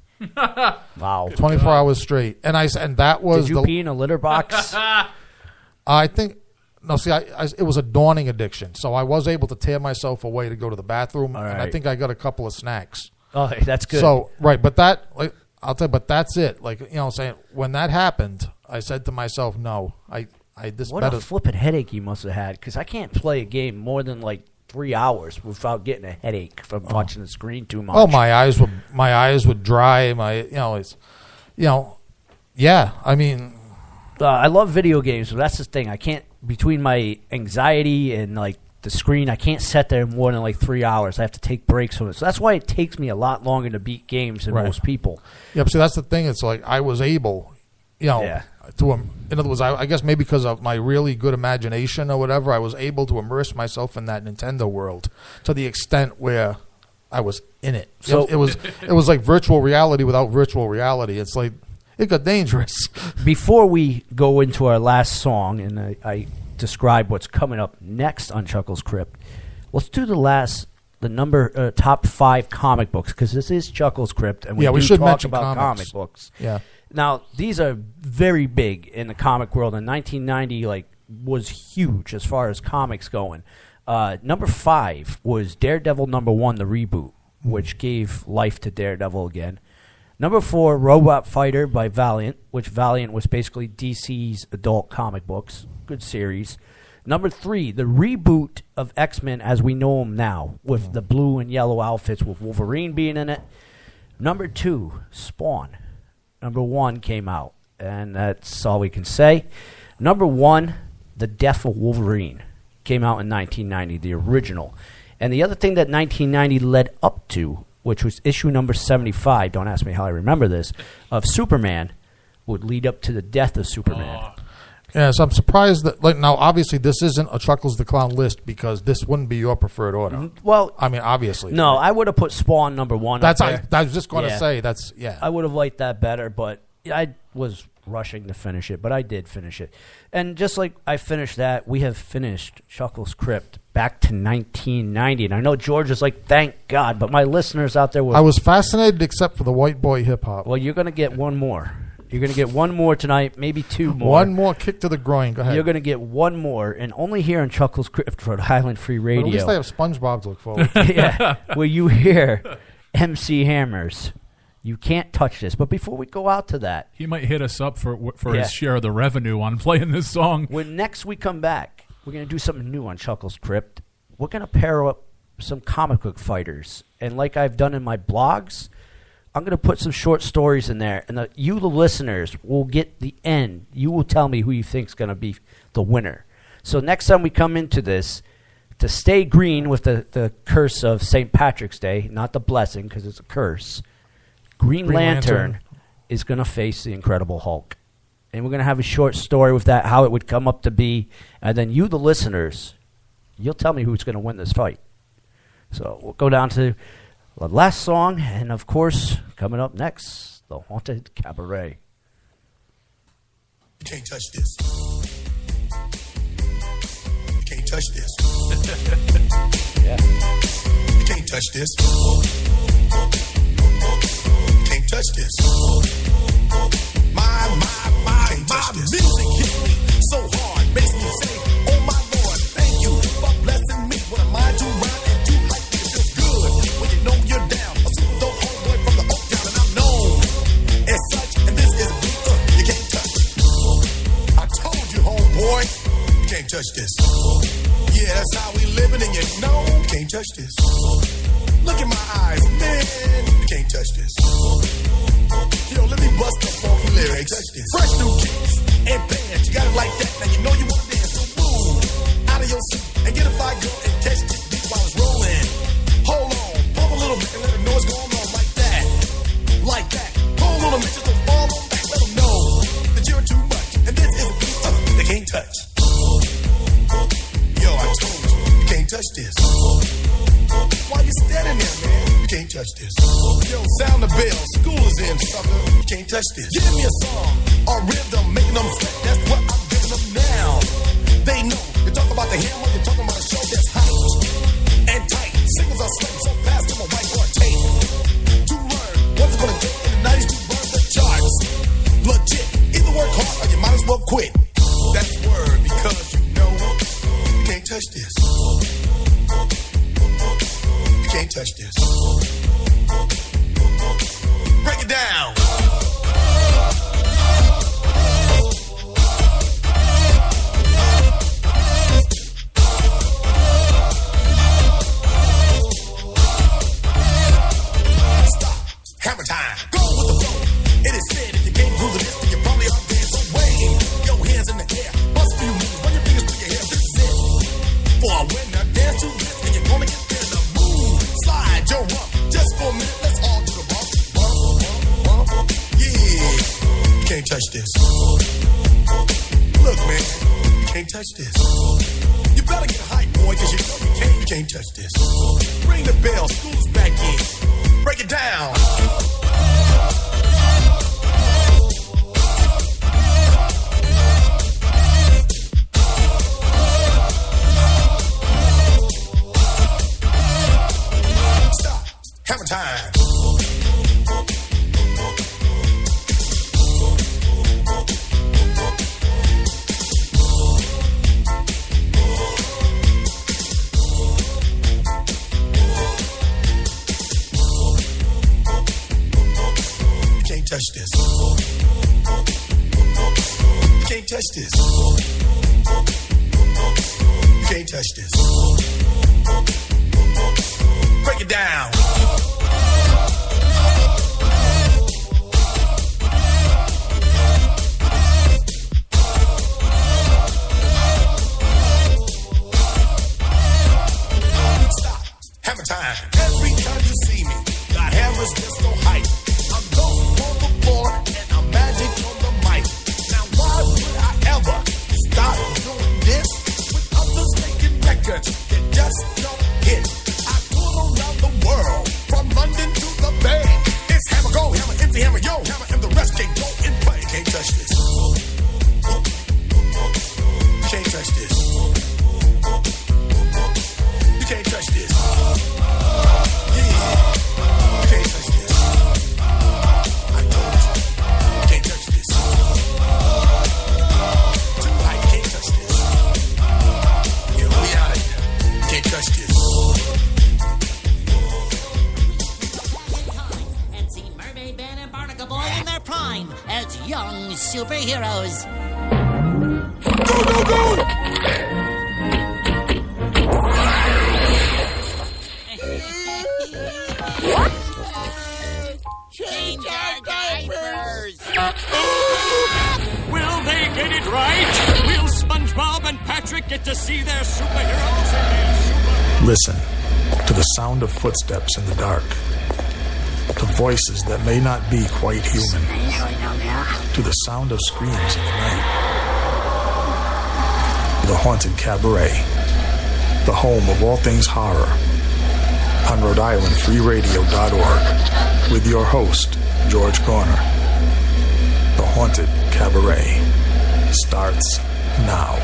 Wow, 24 hours straight, and that was. Did you pee in a litter box? I think. No, see, it was a dawning addiction, so I was able to tear myself away to go to the bathroom, and I think I got a couple of snacks. Oh, that's good. So, right, but I'll tell you, but that's it. Like, saying when that happened, I said to myself, no, what a flippin' headache you must have had, because I can't play a game more than like 3 hours without getting a headache from watching the screen too much. Oh, my eyes would dry. Yeah, I mean, I love video games, but that's the thing. I can't, between my anxiety and like the screen. I can't sit there more than like 3 hours. I have to take breaks from it. So that's why it takes me a lot longer to beat games than most people. Yeah, but see, that's the thing. It's like I was able, you know, in other words, I guess maybe because of my really good imagination or whatever, I was able to immerse myself in that Nintendo world to the extent where I was in it. So it was like virtual reality without virtual reality. It's like it got dangerous. Before we go into our last song, and I describe what's coming up next on Chuckles Crypt, let's do the top 5 comic books, because this is Chuckles Crypt, and we should talk mention about comics. comic books. Yeah. Now, these are very big in the comic world, and 1990 was huge as far as comics going. Number 5 was Daredevil #1, the reboot, which gave life to Daredevil again. Number 4, Robot Fighter by Valiant, which Valiant was basically DC's adult comic books. Good series. Number 3, the reboot of X-Men as we know them now, with the blue and yellow outfits, with Wolverine being in it. Number 2, Spawn. Number 1 came out, and that's all we can say. Number 1, The Death of Wolverine, came out in 1990, the original. And the other thing that 1990 led up to, which was issue number 75, don't ask me how I remember this, of Superman, would lead up to the death of Superman. Yeah, so I'm surprised that, now, obviously, this isn't a Chuckles the Clown list because this wouldn't be your preferred order. Well, I mean, obviously. No, I would have put Spawn number 1. I was just going to say, I would have liked that better, but I was rushing to finish it, but I did finish it. And just like I finished that, we have finished Chuckles Crypt back to 1990. And I know George is like, thank God, but my listeners out there I was fascinated except for the white boy hip-hop. Well, you're going to get one more. You're going to get one more tonight, maybe 2 more. One more kick to the groin. Go ahead. You're going to get one more, and only here on Chuckles Crypt, Rhode Island Free Radio. But at least I have SpongeBob to look forward to. Yeah, where you hear MC Hammers. You can't touch this. But before we go out to that, he might hit us up for his share of the revenue on playing this song. When next we come back, we're going to do something new on Chuckles Crypt. We're going to pair up some comic book fighters. And like I've done in my blogs, I'm going to put some short stories in there. And you, the listeners, will get the end. You will tell me who you think is going to be the winner. So next time we come into this, to stay green with the curse of St. Patrick's Day, not the blessing because it's a curse, Green Lantern is going to face the Incredible Hulk. And we're going to have a short story with that, how it would come up to be. And then you, the listeners, you'll tell me who's going to win this fight. So we'll go down to the last song. And, of course, coming up next, The Haunted Cabaret. You can't touch this. You can't touch this. Yeah. You can't touch this. Can't touch this. My music hits me so hard, makes me say, oh my Lord, thank you for blessing me. What a mind to rhyme and do like this feels good when you know you're down. A super dope homeboy from the Oak Town, and I'm known as such. And this is you can't touch. I told you, homeboy, you can't touch this. Yeah, that's how we living, and you know you can't touch this. Look in my eyes, man, you can't touch this. Yo, let me bust the funky lyrics. Fresh new kicks and bands, you got it like that. Now you know you want to dance, so move out of your seat and get a fire girl and catch this beat while it's rolling. Hold on, pump a little bit and let them know what's going on like that. Like that. Pull a little bit just to fall on back, let them know that you're too much. And this is a beat they can't touch. Yo, I told you can't touch this. Why you standing there, man? You can't touch this. Yo, sound the bell. School is in, sucker. You can't touch this. Give me a song or rhythm, making them sweat. That's what I'm giving them now. They know. You talk about the hammer, you're talking about a show that's hype and tight. Singles are slang, so fast, I'm a whiteboard tape. To learn what's it gonna take in the 90s to burn the charts. Legit. Either work hard or you might as well quit. That's the word because you know you can't touch this. You can't touch this. Break it down. Stop. Hammer time. Go with the flow. It is said if you can't do the list, then you probably are dead. So wave your hands in the air. Bust a few moves. Run your fingers through your hair. This is it. For a winner. can't touch this. You better get hype, boy, cause you know you can't touch this. Ring the bell, school's back in. Break it down. Stop. Hammer time. Touch this. You can't touch this. You can't touch this. Break it down. Stop. Hammer time. Every time you see me, the hammer's just so hype. I'm going on the floor and I'm magic on the mic. Now why would I ever stop doing this with others making records that just don't hit? I tour around the world from London to the Bay. It's hammer go, hammer empty, hammer yo, hammer and the rest can't go and play. Can't touch this. Can't touch this. You can't touch this. Yeah. You can't touch this. As young superheroes. Go, go, go! Change our diapers! Will they get it right? Will SpongeBob and Patrick get to see their superheroes in their Listen to the sound of footsteps in the dark. To voices that may not be quite human. To the sound of screams in the night. The Haunted Cabaret, the home of all things horror, on Rhode Island FreeRadio.org, with your host, George Corner. The Haunted Cabaret starts now.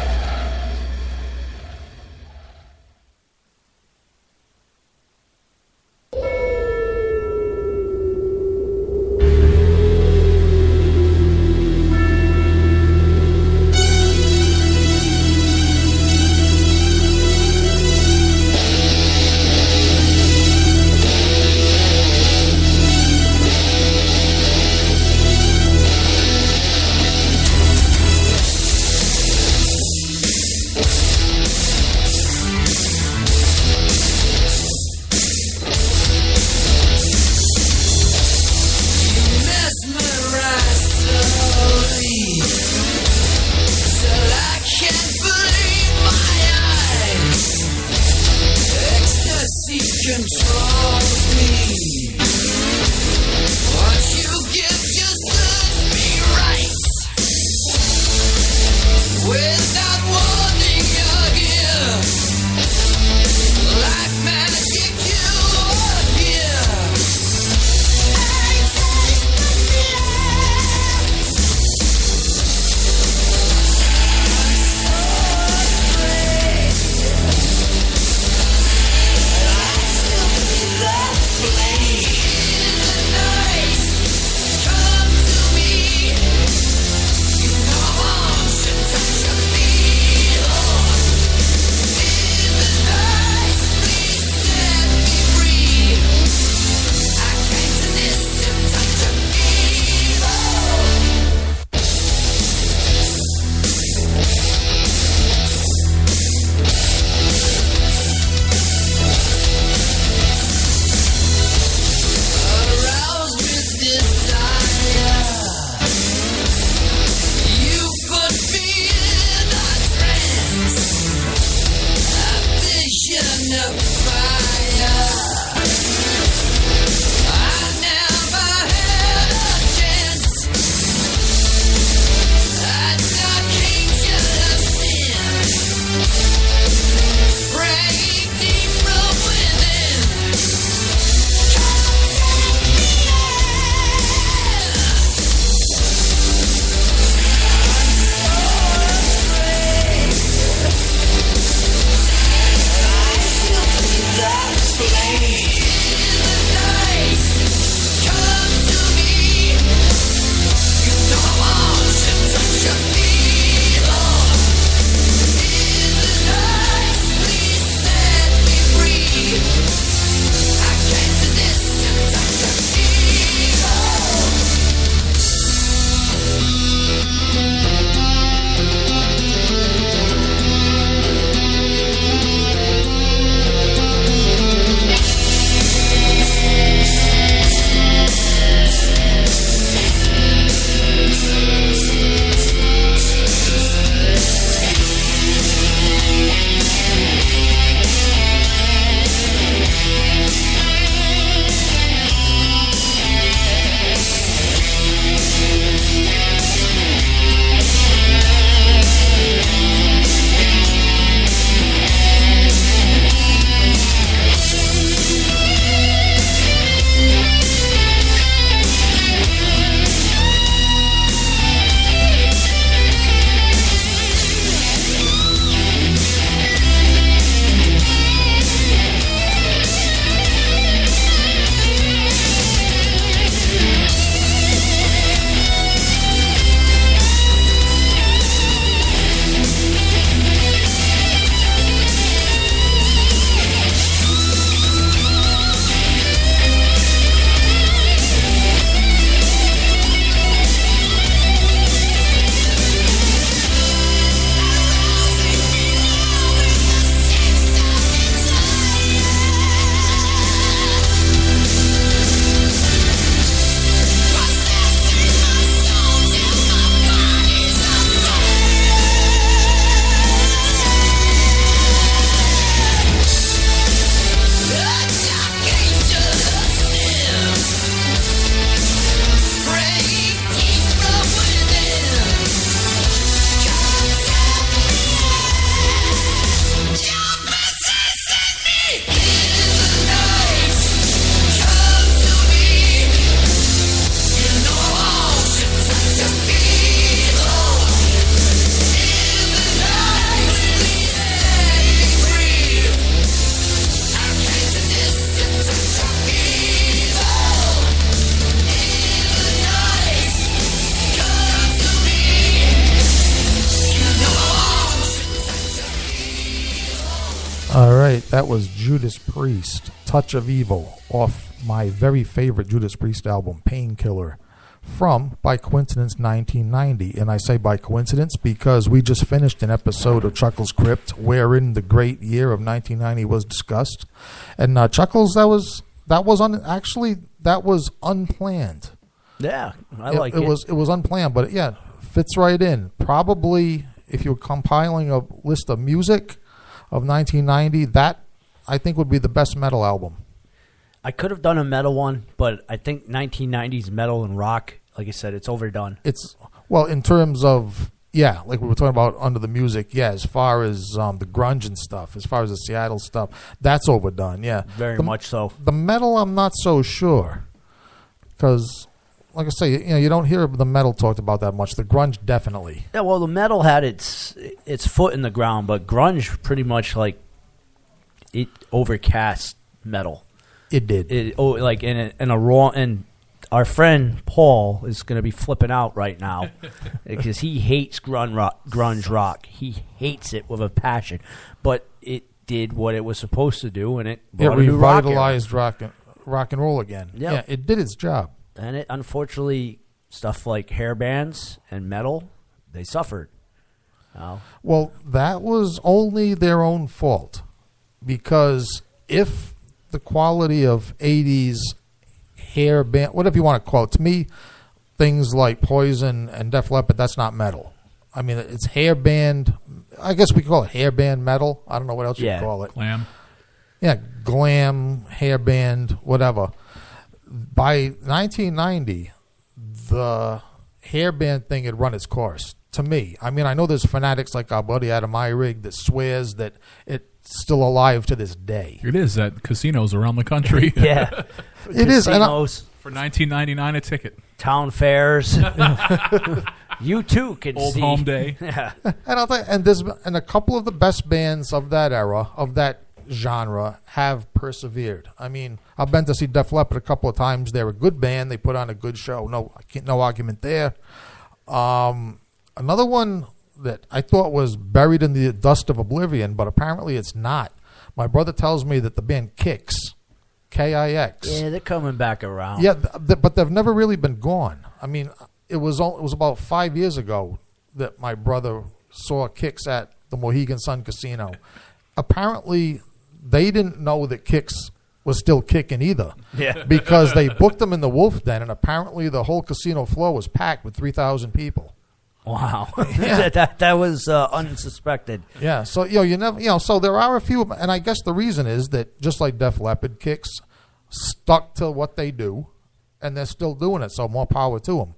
right. That was Judas Priest, Touch of Evil, off my very favorite Judas Priest album, Painkiller, from, by coincidence, 1990. And I say by coincidence because we just finished an episode of Chuckles Crypt wherein the great year of 1990 was discussed. And Chuckles, that was unplanned. Yeah, I like it. It was unplanned, but yeah, fits right in. Probably, if you're compiling a list of music of 1990, that I think would be the best metal album. I could have done a metal one, but I think 1990s metal and rock, like I said, it's overdone. It's, well, in terms of, yeah, like we were talking about under the music, yeah, as far as the grunge and stuff, as far as the Seattle stuff, that's overdone, yeah. Very much so. The metal, I'm not so sure, because, like I say, you don't hear the metal talked about that much. The grunge, definitely. Yeah, well, the metal had its foot in the ground, but grunge pretty much, like, it overcast metal. It did. In a raw, and our friend Paul is going to be flipping out right now because he hates grunge rock. He hates it with a passion, but it did what it was supposed to do, and it revitalized rock and roll again. Yep. Yeah, it did its job. And it, unfortunately, stuff like hair bands and metal, they suffered. Well, that was only their own fault, because if the quality of 80s hair band, whatever you want to call it, to me, things like Poison and Def Leppard, that's not metal. I mean, it's hair band. I guess we call it hair band metal. I don't know what else you call it. Glam. Yeah, glam, hair band, whatever. By 1990, the hair band thing had run its course, to me. I mean, I know there's fanatics like our buddy Adam Eyrig that swears that it's still alive to this day. It is at casinos around the country. Yeah. It is. Casinos. For $19.99 a ticket. Town fairs. You too can Old see. Home Day. Yeah. And a couple of the best bands of that era, of that genre, have persevered. I mean, I've been to see Def Leppard a couple of times. They're a good band. They put on a good show. No argument there. Another one that I thought was buried in the dust of oblivion, but apparently it's not. My brother tells me that the band Kix, K-I-X. Yeah, they're coming back around. Yeah, but they've never really been gone. I mean, it was about 5 years ago that my brother saw Kix at the Mohegan Sun Casino. Apparently, they didn't know that Kix was still kicking either. Yeah. Because they booked them in the Wolf Den, and apparently the whole casino floor was packed with 3,000 people. Wow. Yeah. that was unsuspected. Yeah, so so there are a few, and I guess the reason is that just like Def Leppard, Kix stuck to what they do, and they're still doing it. So more power to them.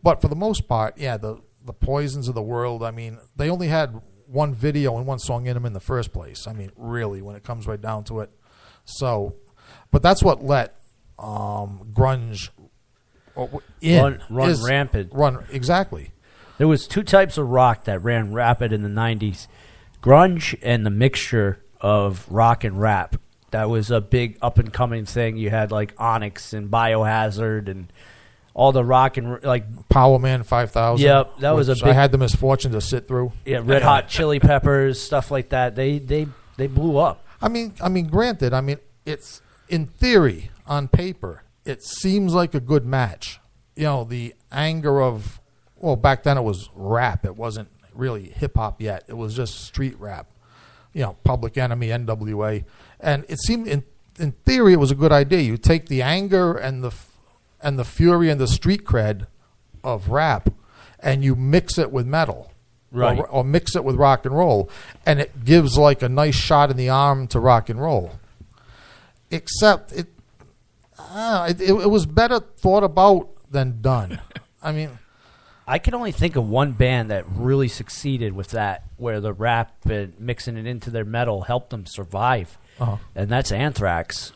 But for the most part, yeah, the Poisons of the world. I mean, they only had one video and one song in them in the first place. I mean, really, when it comes right down to it. So, but that's what let grunge run rampant. Exactly. There was two types of rock that ran rapid in the 90s. Grunge and the mixture of rock and rap. That was a big up-and-coming thing. You had, like, Onyx and Biohazard and all the rock and, like... Power Man 5000. Yep, that was a big... I had the misfortune to sit through. Yeah, Red Hot Chili Peppers, stuff like that. They blew up. I mean, granted, it's, in theory, on paper, it seems like a good match. The anger of... Well, back then it was rap. It wasn't really hip-hop yet. It was just street rap. Public Enemy, NWA. And it seemed, in theory, it was a good idea. You take the anger and the fury and the street cred of rap, and you mix it with metal. Right. Or mix it with rock and roll. And it gives, like, a nice shot in the arm to rock and roll. Except it was better thought about than done. I mean... I can only think of one band that really succeeded with that, where the rap and mixing it into their metal helped them survive, and that's Anthrax.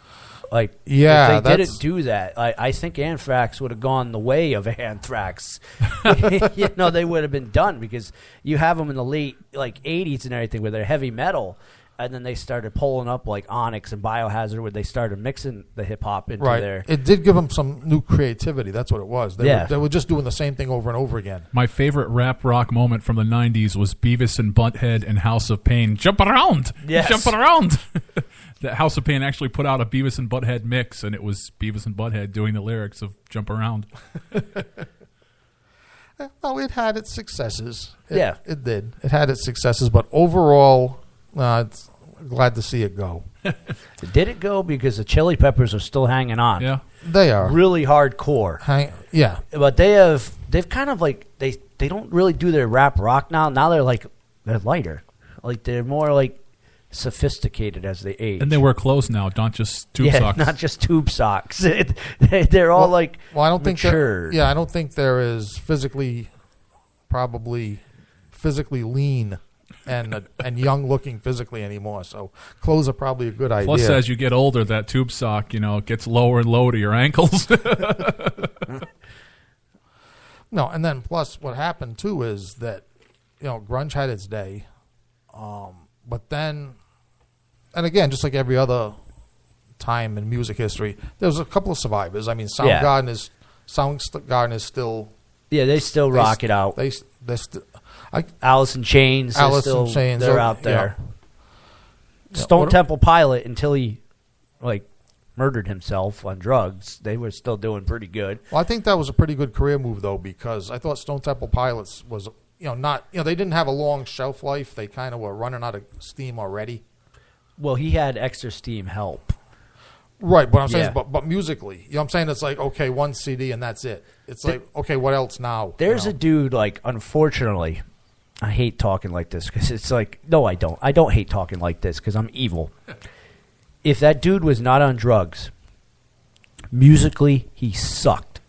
Like, if they didn't do that, I think Anthrax would have gone the way of Anthrax. They would have been done, because you have them in the late 80s and everything, where they're heavy metal, And then they started pulling up like Onyx and Biohazard, where they started mixing the hip hop into Right. their. It did give them some new creativity. That's what it was. Yeah. They were just doing the same thing over and over again. My favorite rap rock moment from the 90s was Beavis and Butthead and House of Pain. Jump around! Yes. Jump around! The House of Pain actually put out a Beavis and Butthead mix, and it was Beavis and Butthead doing the lyrics of Jump Around. Oh, it had its successes. Yeah. It did. It had its successes, but overall, it's glad to see it go. Did it go because the Chili Peppers are still hanging on? Yeah. They are. Really hardcore. Yeah. But they've kind of like, they don't really do their rap rock now. Now they're lighter. Like they're more like sophisticated as they age. And they wear clothes now, not just tube socks. Not just tube socks. They're all like Well, I don't mature. think I don't think they're as physically lean and young looking physically anymore. So clothes are probably a good idea. Plus, as you get older, that tube sock, gets lower and lower to your ankles. No, and then plus what happened too is that grunge had its day, but then, and again, just like every other time in music history, there was a couple of survivors. I mean, Soundgarden is still. Yeah, they still rock it out. Alice in Chains. They're out there. Stone Temple Pilot, until he murdered himself on drugs, they were still doing pretty good. Well, I think that was a pretty good career move though, because I thought Stone Temple Pilots was they didn't have a long shelf life. They kind of were running out of steam already. Well, he had extra steam help. Right, but I'm saying, but musically, I'm saying it's like, okay, one CD and that's it. It's like, okay, what else now? There's a dude, unfortunately, I hate talking like this because it's like, no, I don't. I don't hate talking like this because I'm evil. If that dude was not on drugs, musically, he sucked.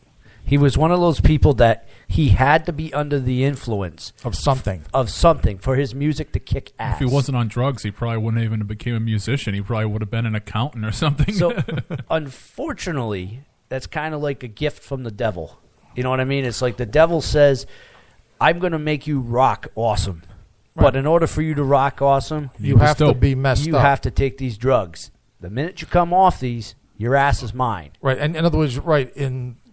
He was one of those people that he had to be under the influence of something for his music to kick ass. If he wasn't on drugs, he probably wouldn't even have become a musician. He probably would have been an accountant or something. So, unfortunately, that's kind of like a gift from the devil. You know what I mean? It's like the devil says, I'm going to make you rock awesome. Right. But in order for you to rock awesome, you have to be messed up. You have to take these drugs. The minute you come off these, your ass is mine. Right, and in other words,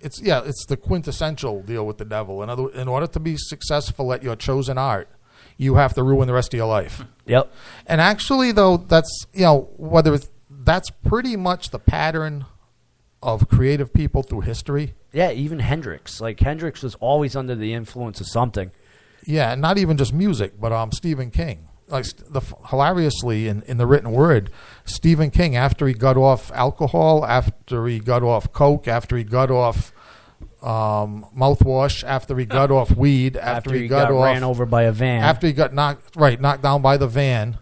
it's the quintessential deal with the devil. In order to be successful at your chosen art, you have to ruin the rest of your life. Yep. And actually, though, that's that's pretty much the pattern of creative people through history. Yeah, even Hendrix. Hendrix was always under the influence of something. Yeah, and not even just music, but Stephen King. Hilariously, in the written word, Stephen King, after he got off alcohol, after he got off coke, after he got off mouthwash, after he got off weed, after he got off, ran over by a van, after he got knocked down by the van,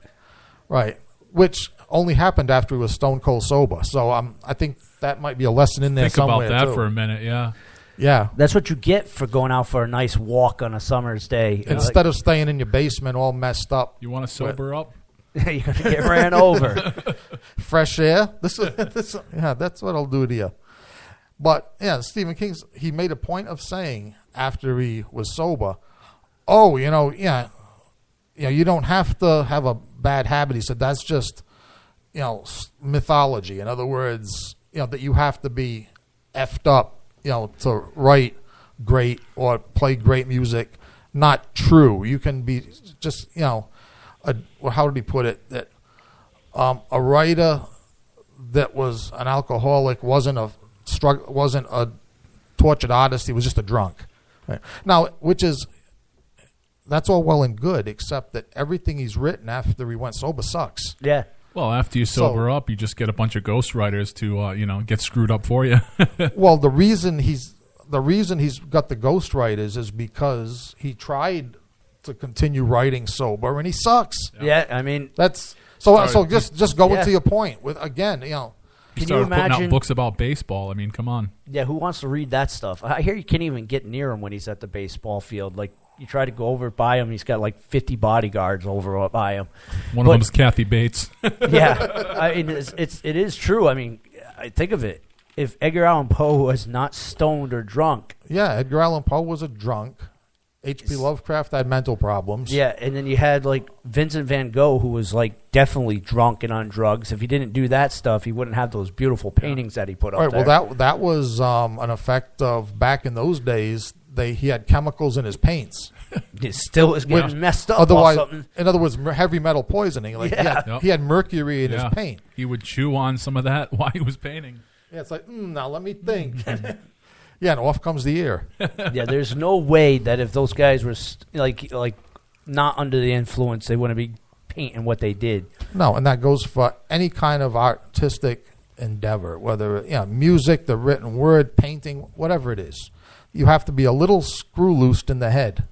right, which only happened after he was stone cold sober. So I think that might be a lesson in there Think somewhere. about that too. for a minute, yeah. Yeah. That's what you get for going out for a nice walk on a summer's day. Instead of staying in your basement all messed up. You want to sober up? You're going to get ran over. Fresh air. This, that's what I'll do to you. But, yeah, Stephen King, he made a point of saying after he was sober, you don't have to have a bad habit. He said that's just, mythology. In other words, that you have to be effed up, to write great or play great music. Not true. You can be just, how did he put it? That a writer that was an alcoholic wasn't a tortured artist. He was just a drunk. Right? Now, that's all well and good, except that everything he's written after he went sober sucks. Yeah. Well, after you sober up, you just get a bunch of ghostwriters to get screwed up for you. Well, the reason he's got the ghostwriters is because he tried to continue writing sober and he sucks. Yeah, I mean that's so just going to your point with again, He Can started you imagine putting out books about baseball. I mean, come on. Yeah, who wants to read that stuff? I hear you can't even get near him when he's at the baseball field. You try to go over by him, he's got 50 bodyguards over by him. One of them is Kathy Bates. Yeah, I mean it is true. I mean, think of it. If Edgar Allan Poe was not stoned or drunk, yeah, Edgar Allan Poe was a drunk, H.P. Lovecraft had mental problems. Yeah, and then you had like Vincent van Gogh, who was like definitely drunk and on drugs. If he didn't do that stuff, he wouldn't have those beautiful paintings that he put up Right. there. Well, that was an effect of back in those days. He had chemicals in his paints. It still is getting messed up. Otherwise, or something. in other words, heavy metal poisoning. Like he had mercury in his paint. He would chew on some of that while he was painting. Yeah, it's like now let me think. Yeah, and off comes the ear. Yeah, there's no way that if those guys were like not under the influence, they wouldn't be painting what they did. No, and that goes for any kind of artistic endeavor, whether music, the written word, painting, whatever it is. You have to be a little screw loosed in the head,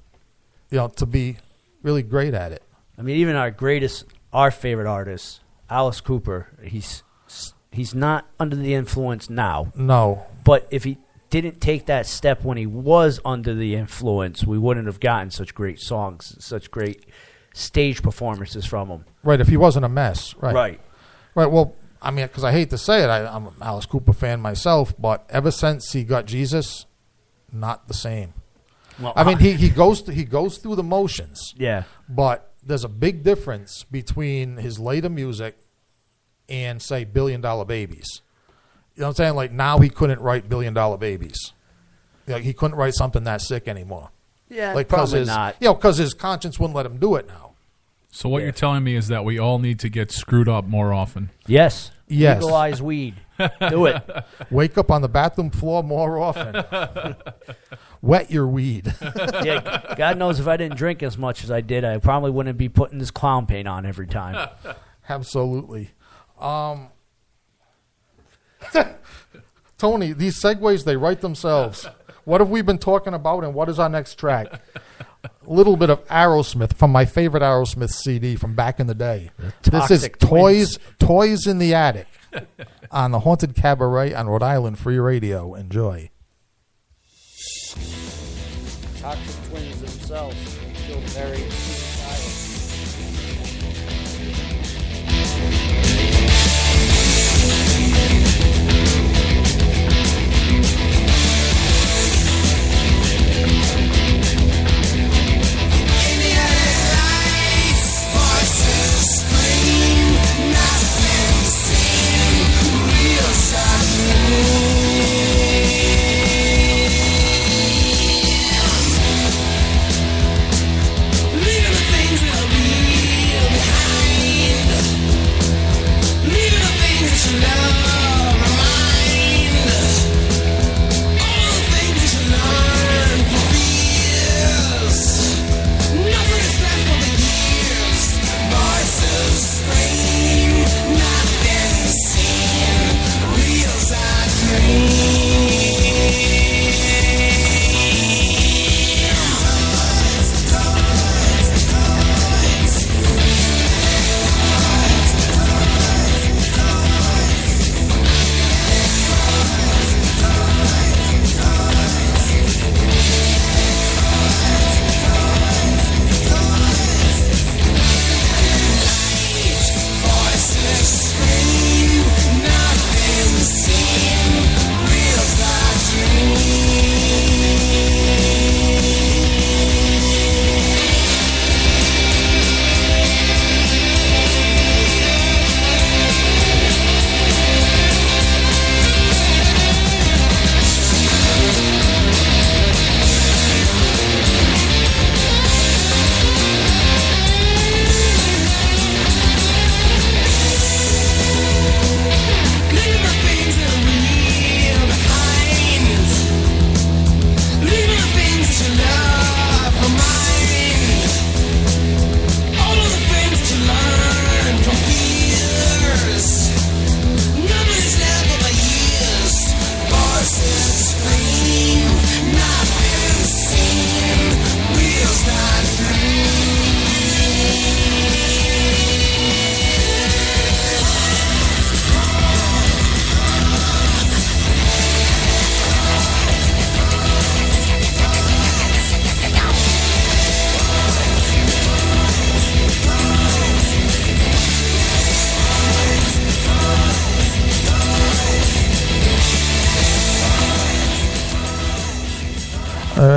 to be really great at it. I mean, even our favorite artist, Alice Cooper, he's not under the influence now. No. But if he didn't take that step when he was under the influence, we wouldn't have gotten such great songs, such great stage performances from him. Right, if he wasn't a mess. Right. Right. Well, I mean, because I hate to say it, I'm an Alice Cooper fan myself, but ever since he got Jesus, not the same. Well, I mean, he goes through the motions. Yeah. But there's a big difference between his later music and, say, $1 Billion Babies. You know what I'm saying? Like, now he couldn't write $1 Billion Babies. He couldn't write something that sick anymore. Yeah, like, probably not. Because his conscience wouldn't let him do it now. So what you're telling me is that we all need to get screwed up more often. Yes. Yes. Legalize weed. Do it. Wake up on the bathroom floor more often. Wet your weed. Yeah, God knows if I didn't drink as much as I did, I probably wouldn't be putting this clown paint on every time. Absolutely. Tony, these segues, they write themselves. What have we been talking about, and what is our next track? A little bit of Aerosmith from my favorite Aerosmith CD from back in the day. This is Toys in the Attic on the Haunted Cabaret on Rhode Island Free Radio. Enjoy. Toxic Twins themselves. Still very Leave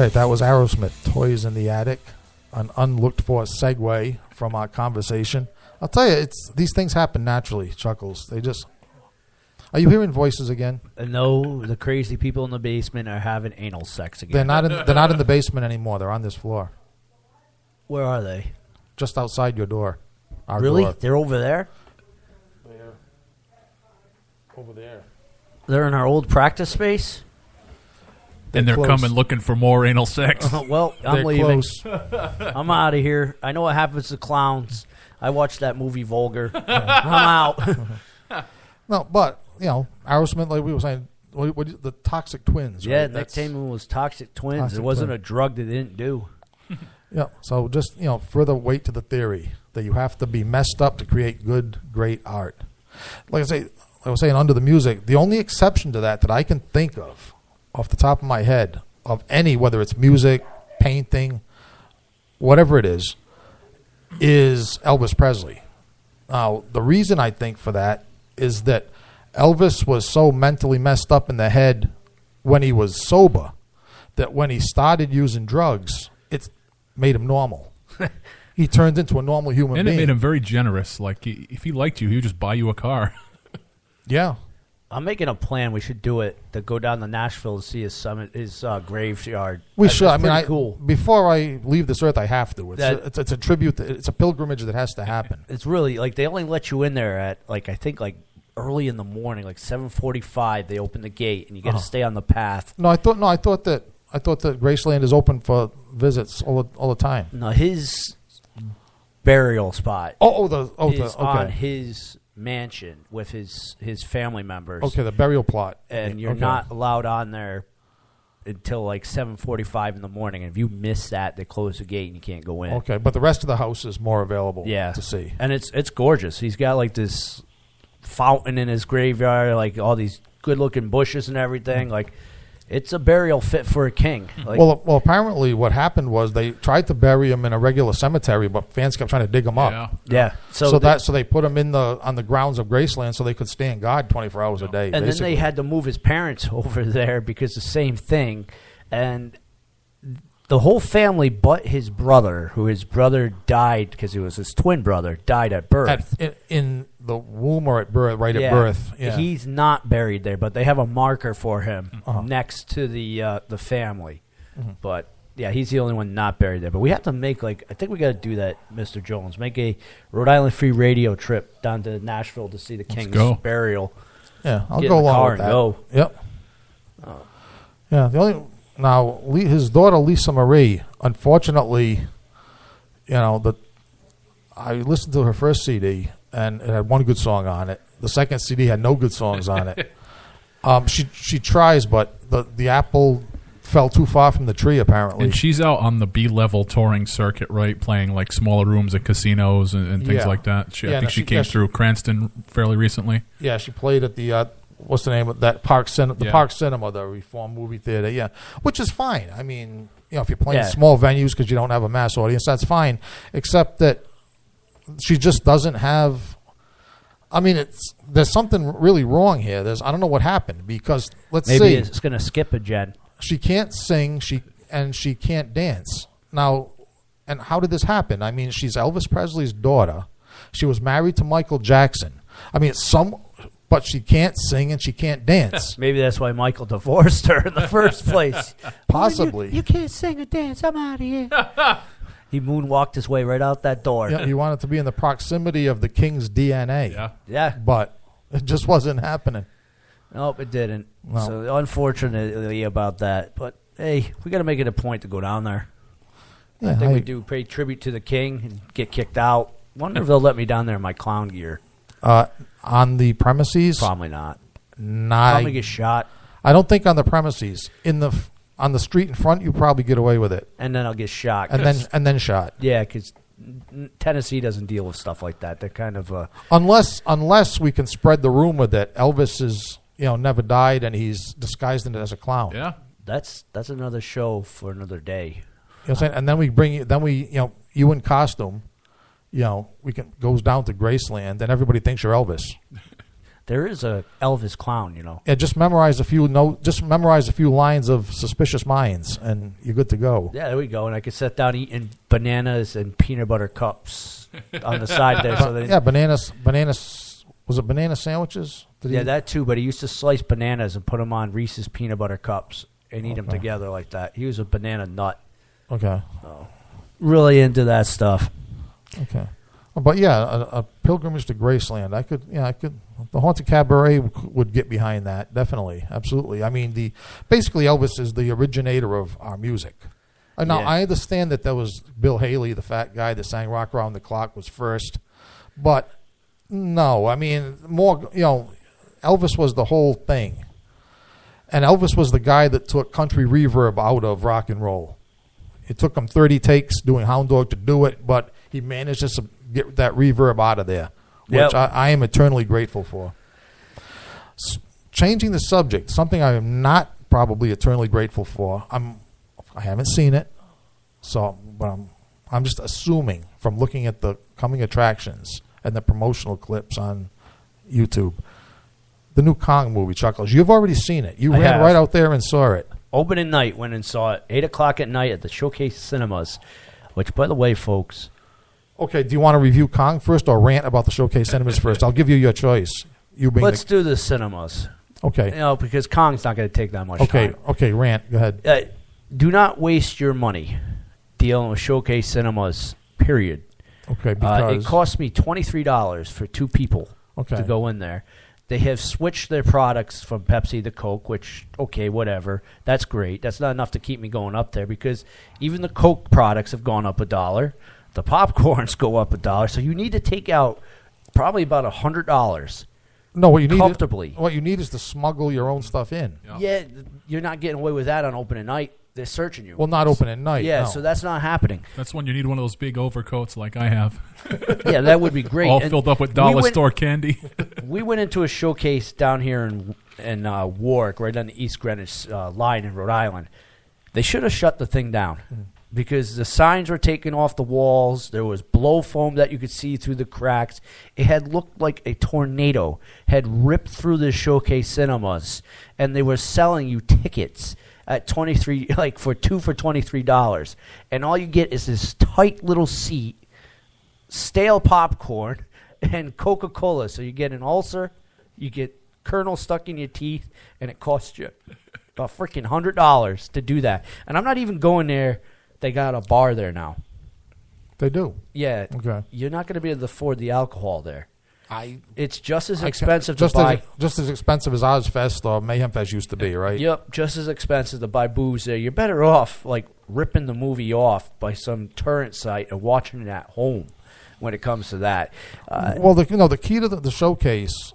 right, that was Aerosmith, Toys in the Attic, an unlooked for segue from our conversation. I'll tell you, these things happen naturally, Chuckles. They just... Are you hearing voices again? No, the crazy people in the basement are having anal sex again. They're not in the basement anymore. They're on this floor. Where are they? Just outside your door. Our Really? door. They're over there? They're over there. They're in our old practice space? And they're coming looking for more anal sex. Well, I'm They're leaving. close. I'm out of here. I know what happens to clowns. I watched that movie Vulgar. I'm out. No, but, Aerosmith, like we were saying, the Toxic Twins. Yeah, right? Nick Taman was Toxic Twins. Toxic It wasn't Twin. a drug that they didn't do. Yeah, so just, further weight to the theory that you have to be messed up to create good, great art. Like I was saying, under the music, the only exception to that I can think of, off the top of my head, of any, whether it's music, painting, whatever it is Elvis Presley. Now, the reason I think for that is that Elvis was so mentally messed up in the head when he was sober that when he started using drugs, it made him normal. He turned into a normal human And being. it made him very generous. Like, if he liked you, he would just buy you a car. Yeah. I'm making a plan. We should do it to go down to Nashville to see his graveyard. We That's should. I mean, pretty cool. Before I leave this earth, I have to. That- It's a tribute. It's a pilgrimage that has to happen. It's really like they only let you in there at I think early in the morning, like 7:45. They open the gate and you got to stay on the path. No, I thought that Graceland is open for visits all the time. No, his burial spot. Is on his mansion with his family members. Okay, the burial plot. And you're Okay. not allowed on there until like 7:45 in the morning. And if you miss that, they close the gate and you can't go in. Okay, but the rest of the house is more available Yeah, to see. and it's gorgeous. He's got like this fountain in his graveyard, like all these good-looking bushes and everything. Like it's a burial fit for a king. Like, Well, apparently what happened was they tried to bury him in a regular cemetery, but fans kept trying to dig him up. Yeah. So they put him on the grounds of Graceland so they could stand guard 24 hours a day. and then basically. they had to move his parents over there because the same thing, and the whole family but his brother, who his brother died because he was his twin brother, died at birth. in the womb or at birth, right Yeah. at birth. Yeah. He's not buried there, but they have a marker for him next to the family. Mm-hmm. But yeah, he's the only one not buried there. But we have to make I think we got to do that, Mr. Jones. Make a Rhode Island Free Radio trip down to Nashville to see the King's go. burial. Yeah, I'll Get go in the along car with and that. go. Yep. Yeah. His daughter Lisa Marie, unfortunately, I listened to her first CD and it had one good song on it. The second CD had no good songs on it. She tries, but the apple fell too far from the tree apparently. And she's out on the B-level touring circuit, right? Playing like smaller rooms at casinos and things Yeah. like that. I Yeah, think she came through Cranston fairly recently. Yeah, she played at the what's the name of that Park Cinema? The Yeah. Park Cinema, the Reform Movie Theater. Yeah, which is fine. I mean, if you're playing Yeah. small venues because you don't have a mass audience, that's fine. Except that she just doesn't have. I mean, there's something really wrong here. I don't know what happened because let's Maybe see. it's going to skip a gen. She can't sing. She can't dance. Now, and how did this happen? I mean, she's Elvis Presley's daughter. She was married to Michael Jackson. I mean, but she can't sing and she can't dance. Maybe that's why Michael divorced her in the first place. Possibly. You can't sing or dance. I'm out of here. He moonwalked his way right out that door. Yeah, he wanted to be in the proximity of the king's DNA. Yeah. But it just wasn't happening. Nope, it didn't. No. So unfortunately about that. But hey, we got to make it a point to go down there. Yeah, I think we do pay tribute to the king and get kicked out. Wonder if they'll let me down there in my clown gear. On the premises? Probably not. Probably get shot. I don't think on the premises. On the street in front, you probably get away with it. And then I'll get shot. And then shot. Yeah, because Tennessee doesn't deal with stuff like that. They're kind of unless we can spread the rumor that Elvis is never died and he's disguised it as a clown. Yeah, that's another show for another day. You know what I'm saying? And then we bring you in costume. We goes down to Graceland and everybody thinks you're Elvis. There is a Elvis clown, you know. Yeah, just memorize a few lines of Suspicious Minds, and you're good to go. Yeah, there we go. And I could sit down eating bananas and peanut butter cups on the side there. So Yeah, bananas. Was it banana sandwiches? Yeah, that too. But he used to slice bananas and put them on Reese's peanut butter cups and eat them Okay. together like that. He was a banana nut. Okay. Really into that stuff. Okay. But yeah, a pilgrimage to Graceland. I could. The Haunted Cabaret would get behind that. Definitely, absolutely. I mean, basically Elvis is the originator of our music. Now I understand that was Bill Haley, the fat guy that sang "Rock Around the Clock," was first, but no. I mean, more. Elvis was the whole thing, and Elvis was the guy that took country reverb out of rock and roll. It took him 30 takes doing Hound Dog to do it, but he managed to get that reverb out of there, which I am eternally grateful for. Changing the subject, something I am not probably eternally grateful for. I haven't seen it, but I'm just assuming from looking at the coming attractions and the promotional clips on YouTube. The new Kong movie, Chuckles. You've already seen it. You ran right out there and saw it. Opening night, went and saw it. 8 o'clock at night at the Showcase Cinemas, which, by the way, folks. Okay, do you want to review Kong first or rant about the Showcase Cinemas first? I'll give you your choice. Let's do the cinemas. Okay. Because Kong's not going to take that much time. Okay, rant. Go ahead. Do not waste your money dealing with Showcase Cinemas, period. Okay, because it cost me $23 for 2 people to go in there. They have switched their products from Pepsi to Coke, which, okay, whatever. That's great. That's not enough to keep me going up there because even the Coke products have gone up $1. The popcorns go up $1. So you need to take out probably about $100. No, what you need comfortably. What you need is to smuggle your own stuff in. Yeah, you're not getting away with that on opening night. They're searching you. Well, not opening night. Yeah, no. so that's not happening. That's when you need one of those big overcoats like I have. Yeah, that would be great. All And filled up with dollar store candy. We went into a showcase down here in Warwick, right on the East Greenwich line in Rhode Island. They should have shut the thing down because the signs were taken off the walls. There was blow foam that you could see through the cracks. It had looked like a tornado had ripped through the Showcase Cinemas, and they were selling you tickets at for $23, and all you get is this tight little seat, stale popcorn, and Coca-Cola. So you get an ulcer, you get kernels stuck in your teeth, and it costs you about freaking $100 to do that. And I'm not even going there. They got a bar there now. They do. Yeah. Okay. You're not going to be able to afford the alcohol there. It's just as expensive just to buy. just as expensive as Ozfest or Mayhem Fest used to be, right? Yep, just as expensive to buy booze there. You're better off like ripping the movie off by some torrent site and watching it at home. When it comes to that, well, the key to the showcase,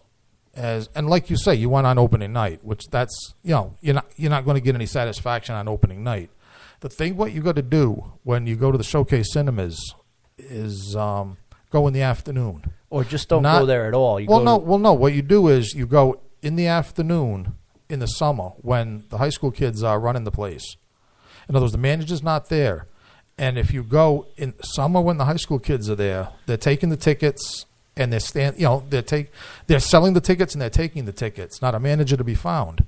and like you say, you went on opening night, which that's you're not going to get any satisfaction on opening night. The thing what you got to do when you go to the Showcase Cinemas is go in the afternoon. Or just don't go there at all. No. What you do is you go in the afternoon in the summer when the high school kids are running the place. In other words, the manager's not there. And if you go in summer when the high school kids are there, they're taking the tickets and they're selling the tickets and they're taking the tickets. Not a manager to be found.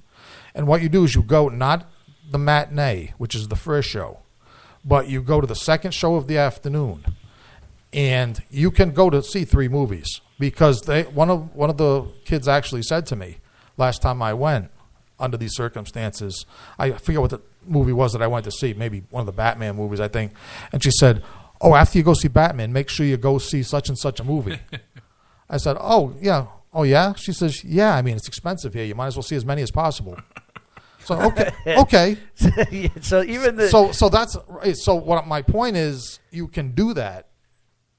And what you do is you go not the matinee, which is the first show, but you go to the second show of the afternoon. And you can go to see 3 movies because one of the kids actually said to me last time I went under these circumstances, I forget what the movie was that I went to see, maybe one of the Batman movies, I think. And she said, "Oh, after you go see Batman, make sure you go see such and such a movie." I said, "Oh, yeah. Oh, yeah?" She says, "Yeah, I mean, it's expensive here. You might as well see as many as possible." So, okay. So even so what my point is, you can do that.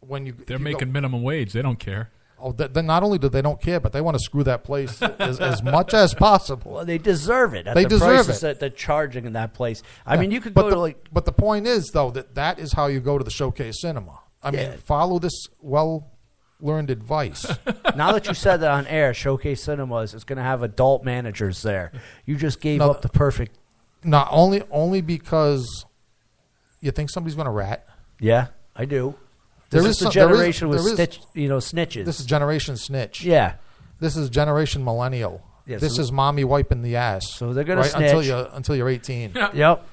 They're making minimum wage. They don't care. Oh, then not only do they don't care, but they want to screw that place as much as possible. Well, they deserve it. They deserve it. That they're charging in that place. I mean, you could go to But the point is, though, that is how you go to the Showcase Cinema. I mean, follow this well-learned advice. Now that you said that on air, Showcase Cinemas is going to have adult managers there. You just gave up the perfect. Not only because you think somebody's going to rat. Yeah, I do. This is the generation with snitches. This is Generation Snitch. Yeah. This is Generation Millennial. Yeah, this so- is mommy wiping the ass. So they're gonna right snitch. until you're 18. Yep.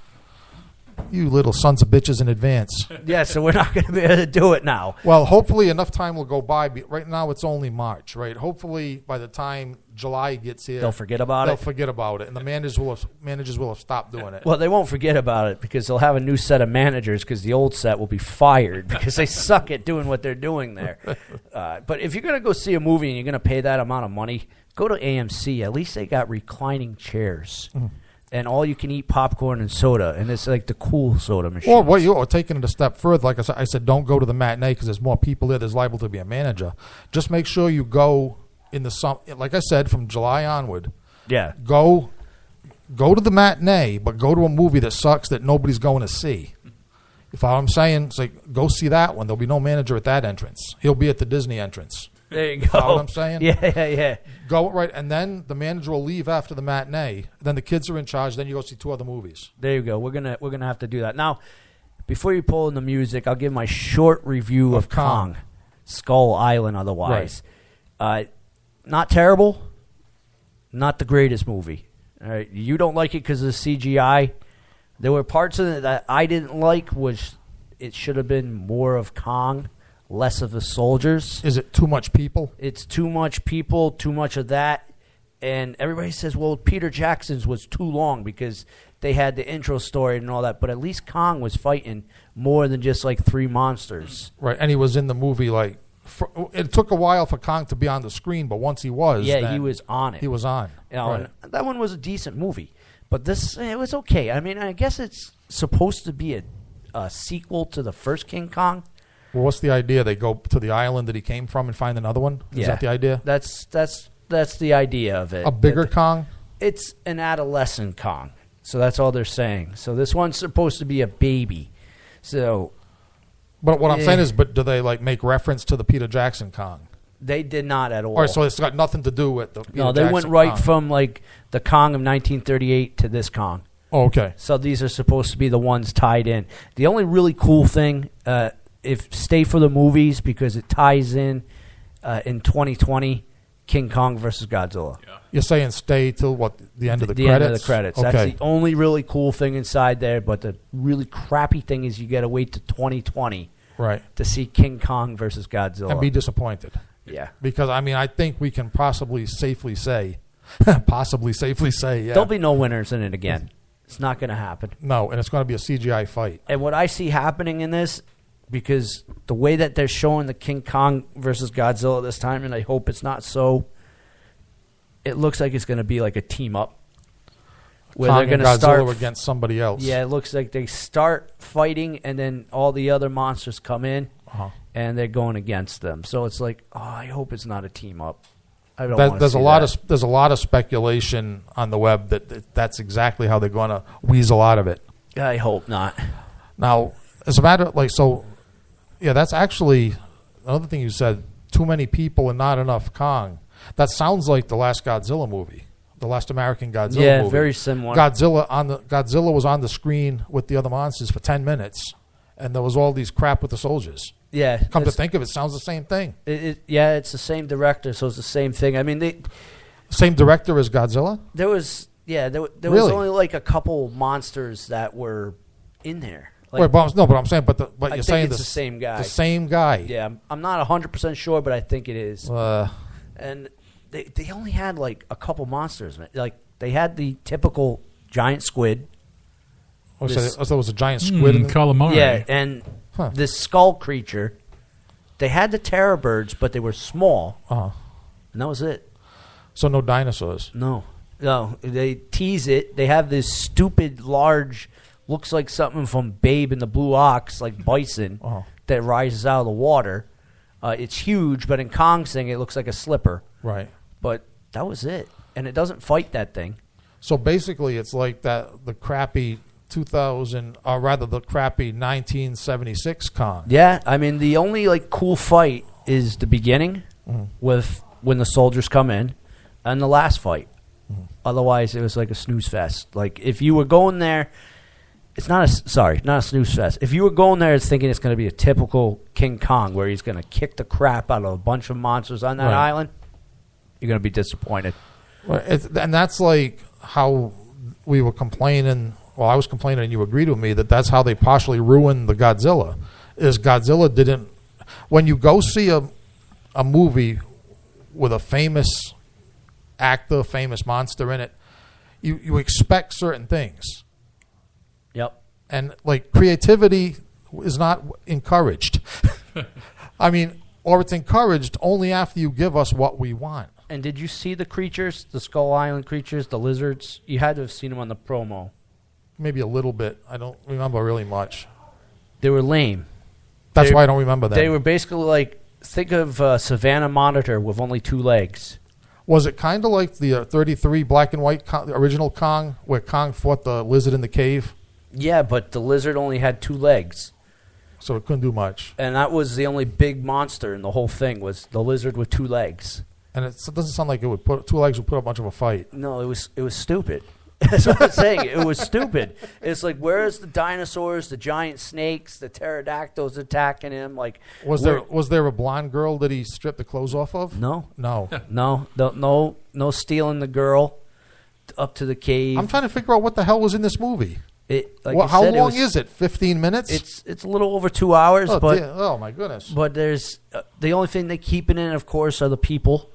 You little sons of bitches in advance. Yeah, so we're not going to be able to do it now. Well, hopefully enough time will go by. Right now it's only March, right? Hopefully by the time July gets here, They'll forget about they'll it. forget about it, and the managers will have stopped doing it. Well, they won't forget about it because they'll have a new set of managers because the old set will be fired because they suck at doing what they're doing there. But if you're going to go see a movie and you're going to pay that amount of money, go to AMC. At least they got reclining chairs. And all you can eat popcorn and soda, and it's like the cool soda machine. Or what you're taking it a step further. Like I said, don't go to the matinee because there's more people there. There's liable to be a manager. Just make sure you go in the summer. Like I said, from July onward. Yeah. Go to the matinee, but go to a movie that sucks that nobody's going to see. You follow what I'm saying? It's like, go see that one. There'll be no manager at that entrance. He'll be at the Disney entrance. There you go. Follow what I'm saying? Yeah. Go right, and then the manager will leave after the matinee. Then the kids are in charge. Then you go see 2 other movies. There you go. We're gonna have to do that. Now, before you pull in the music, I'll give my short review of Kong, Skull Island otherwise. Not terrible, not the greatest movie. All right, you don't like it because of the CGI. There were parts of it that I didn't like, which it should have been more of Kong, less of the soldiers. Is it too much people? It's too much people, too much of that. And everybody says, well, Peter Jackson's was too long because they had the intro story and all that. But at least Kong was fighting more than just like 3 monsters. Right, and he was in the movie like... it took a while for Kong to be on the screen, but once he was... Yeah, then he was on it. He was on. You know, right. and that one was a decent movie. But this, it was okay. I mean, I guess it's supposed to be a sequel to the first King Kong. Well, what's the idea? They go to the island that he came from and find another one? Is that the idea? That's the idea of it. A bigger Kong? It's an adolescent Kong. So that's all they're saying. So this one's supposed to be a baby. So... But what I'm saying is, but do they like make reference to the Peter Jackson Kong? They did not at all. All right, so it's got nothing to do with the Peter No, they Jackson went right Kong. from like the Kong of 1938 to this Kong. Oh, okay. So these are supposed to be the ones tied in. The only really cool thing, stay for the movies because it ties in 2020, King Kong versus Godzilla. Yeah. You're saying stay till what, the end of the the credits? end of the credits. Okay. That's the only really cool thing inside there. But the really crappy thing is you got to wait to 2020 to see King Kong versus Godzilla. And be disappointed. Yeah. Because, I mean, I think we can possibly safely say, yeah. There'll be no winners in it again. It's not going to happen. No, and it's going to be a CGI fight. And what I see happening in this, because the way that they're showing the King Kong versus Godzilla this time, and I hope it's not so, it looks like it's going to be like a team up. Where Kong they're going and to start against somebody else. Yeah, it looks like they start fighting, and then all the other monsters come in, and they're going against them. So it's like, oh, I hope it's not a team up. I don't want to There's see a lot that. of there's a lot of speculation on the web that's exactly how they're going to weasel out of it. I hope not. Now, as a matter like so, yeah, that's actually another thing you said. Too many people and not enough Kong. That sounds like the last Godzilla movie, the last American Godzilla movie. Yeah, very similar. Godzilla was on the screen with the other monsters for 10 minutes, and there was all these crap with the soldiers. Yeah. Come to think of it, sounds the same thing. It's the same director, so it's the same thing. I mean, Same director as Godzilla? there was was Really? only like a couple monsters that were in there. Like, Wait, but I'm saying, but I you're think saying it's the same guy. The same guy. Yeah, I'm not 100% sure, but I think it is. And they only had like a couple monsters. Like they had the typical giant squid. So it was a giant squid. Calamari. Yeah, and this skull creature. They had the terror birds, but they were small. And that was it. So no dinosaurs. No, they tease it. They have this stupid large, looks like something from Babe and the Blue Ox, like bison, that rises out of the water. It's huge, but in Kong's thing, it looks like a slipper. Right. But that was it. And it doesn't fight that thing. So basically, it's like the crappy 2000, or rather the crappy 1976 Kong. Yeah, I mean, the only like cool fight is the beginning with when the soldiers come in, and the last fight. Otherwise, it was like a snooze fest. Like if you were going there, it's not a snooze fest. If you were going there thinking it's going to be a typical King Kong where he's going to kick the crap out of a bunch of monsters on that island, You're going to be disappointed. And that's like how we were complaining. Well, I was complaining, and you agreed with me that that's how they partially ruined the Godzilla. Is Godzilla didn't. When you go see a movie with a famous actor, famous monster in it, you expect certain things. Yep. And like creativity is not encouraged. I mean, or it's encouraged only after you give us what we want. And did you see the creatures, the Skull Island creatures, the lizards? You had to have seen them on the promo. Maybe a little bit. I don't remember really much. They were lame. That's why I don't remember that. They were basically like, think of Savannah Monitor with only 2 legs. Was it kind of like the 33 black and white the original Kong, where Kong fought the lizard in the cave? Yeah, but the lizard only had 2 legs. So it couldn't do much. And that was the only big monster in the whole thing, was the lizard with 2 legs. And it doesn't sound like it would put 2 legs would put up much of a fight. No, it was stupid. That's what I'm saying. It was stupid. It's like, where's the dinosaurs, the giant snakes, the pterodactyls attacking him? Like, was there a blonde girl that he stripped the clothes off of? No. No Stealing the girl up to the cave. I'm trying to figure out what the hell was in this movie. How long is it? 15 minutes? It's a little over 2 hours. Oh my goodness! But there's the only thing they keep it in, of course, are the people.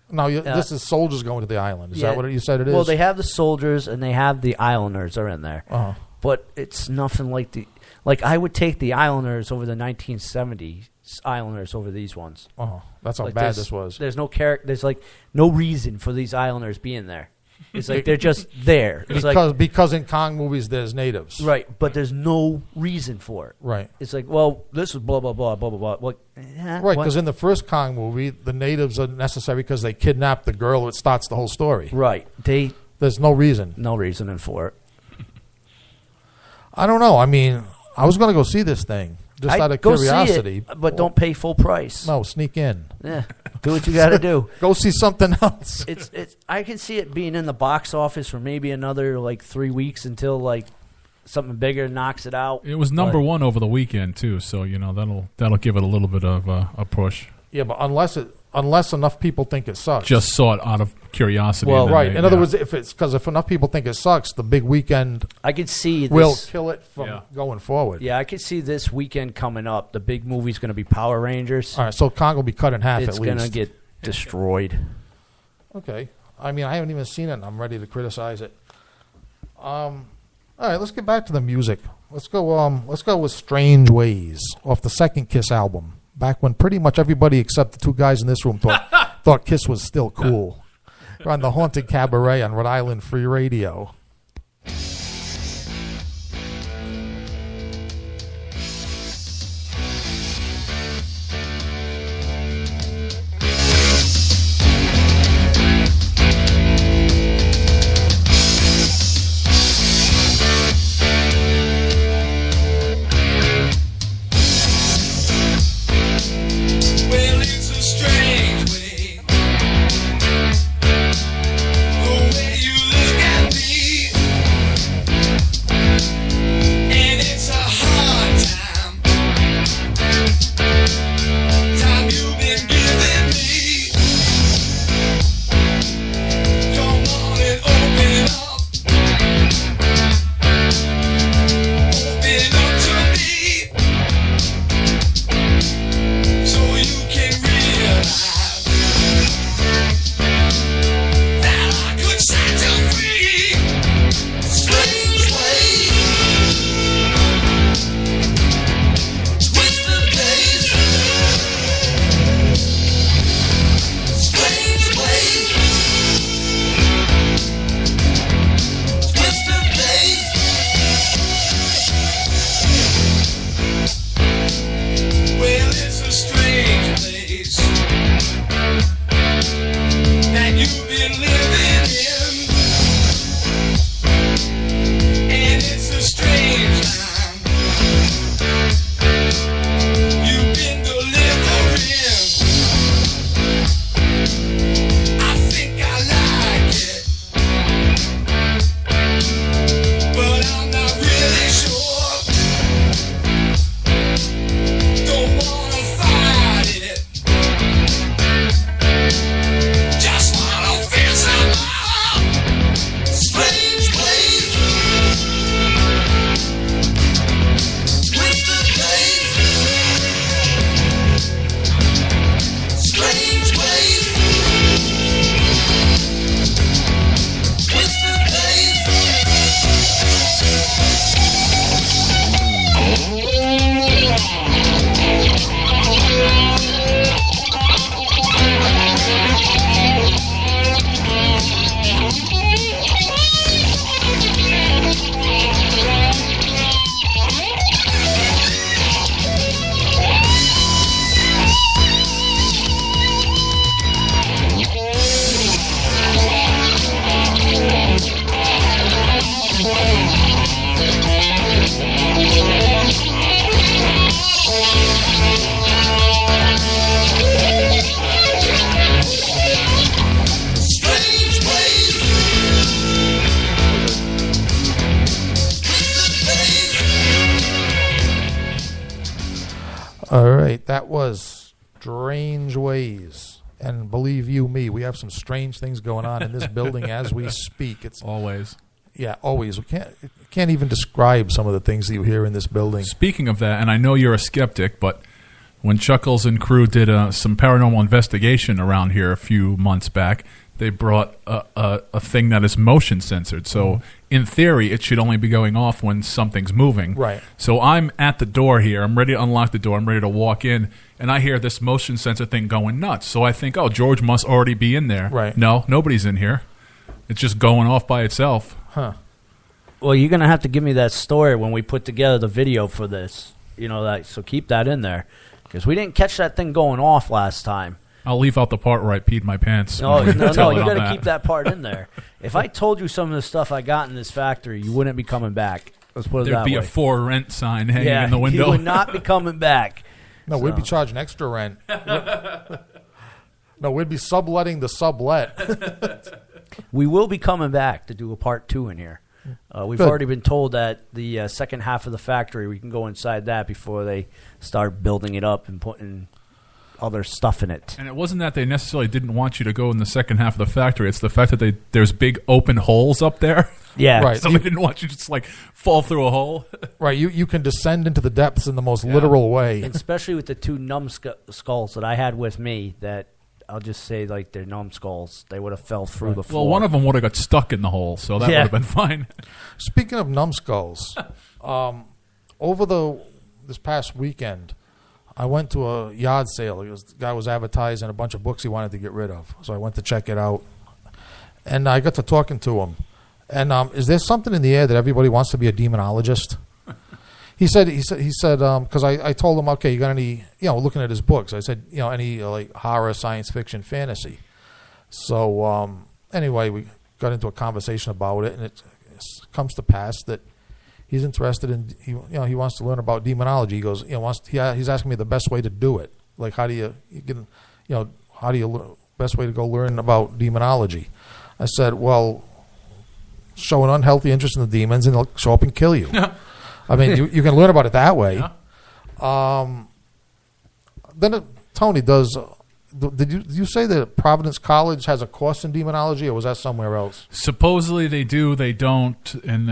No, this is soldiers going to the island. Is that what you said it is? Well, they have the soldiers and they have the islanders are in there. Uh-huh. But it's nothing like I would take the islanders over the 1970s islanders over these ones. Oh, that's how bad this was. There's no character. There's like no reason for these islanders being there. It's like they're just there. It's because in Kong movies there's natives. Right, but there's no reason for it. Right. It's like, well, this is blah, blah, blah, blah, blah, blah. Right, because in the first Kong movie, the natives are necessary because they kidnap the girl. It starts the whole story. Right. There's no reason. No reasoning for it. I don't know. I mean, I was going to go see this thing just out of curiosity. See it, but don't pay full price. No, sneak in. Yeah. Do what you got to do. Go see something else. It's. I can see it being in the box office for maybe another 3 weeks until something bigger knocks it out. It was number 1 over the weekend too, so that'll give it a little bit of a push. Yeah, but unless enough people think it sucks. Just saw it out of curiosity. Well, right. In other words, if enough people think it sucks, the big weekend I could see will kill it from going forward. Yeah, I could see this weekend coming up. The big movie's going to be Power Rangers. All right, so Kong will be cut in half at least. It's going to get destroyed. Okay. I mean, I haven't even seen it, and I'm ready to criticize it. All right, let's get back to the music. Let's go with Strange Ways off the second Kiss album. Back when pretty much everybody except the 2 guys in this room thought Kiss was still cool. We're on the Haunted Cabaret on Rhode Island Free Radio. Well, it's a strange way, the way you look at me. that was Strange Ways. And believe you me, we have some strange things going on in this building as we speak. It's always. Yeah, always. We can't even describe some of the things that you hear in this building. Speaking of that, and I know you're a skeptic, but when Chuckles and crew did some paranormal investigation around here a few months back, they brought a thing that is motion censored. So in theory, it should only be going off when something's moving. Right. So I'm at the door here. I'm ready to unlock the door. I'm ready to walk in. And I hear this motion sensor thing going nuts. So I think, oh, George must already be in there. Right. No, nobody's in here. It's just going off by itself. Huh. Well, you're going to have to give me that story when we put together the video for this. You know, that. So keep that in there. Because we didn't catch that thing going off last time. I'll leave out the part where I peed my pants. No, you got to to keep that part in there. If I told you some of the stuff I got in this factory, you wouldn't be coming back. Let's put it There'd that be way. a for rent sign hanging in the window. You would not be coming back. No, we'd be charging extra rent. No, we'd be subletting the sublet. We will be coming back to do a part 2 in here. We've Good. already been told that the second half of the factory, we can go inside that before they start building it up and putting other stuff in it. And it wasn't that they necessarily didn't want you to go in the second half of the factory. It's the fact that there's big open holes up there. Yeah. Right. So they didn't want you to just like fall through a hole. Right. You can descend into the depths in the most literal way. And especially with the 2 skulls that I had with me that I'll just say like they're numbskulls. They would have fell through the floor. Well, one of them would have got stuck in the hole, so that would have been fine. Speaking of numbskulls, over this past weekend, I went to a yard sale. The guy was advertising a bunch of books he wanted to get rid of, so I went to check it out, and I got to talking to him. And is there something in the air that everybody wants to be a demonologist? He said, because I told him, okay, you got any, looking at his books, I said, any like horror, science fiction, fantasy. So anyway, we got into a conversation about it, and it comes to pass that he's interested in, he wants to learn about demonology. He goes, he's asking me the best way to do it. Like, how do you best way to go learn about demonology? I said, well, show an unhealthy interest in the demons, and they'll show up and kill you. I mean, you can learn about it that way. Yeah. Then Tony does. Did you say that Providence College has a course in demonology, or was that somewhere else? Supposedly they do, they don't, and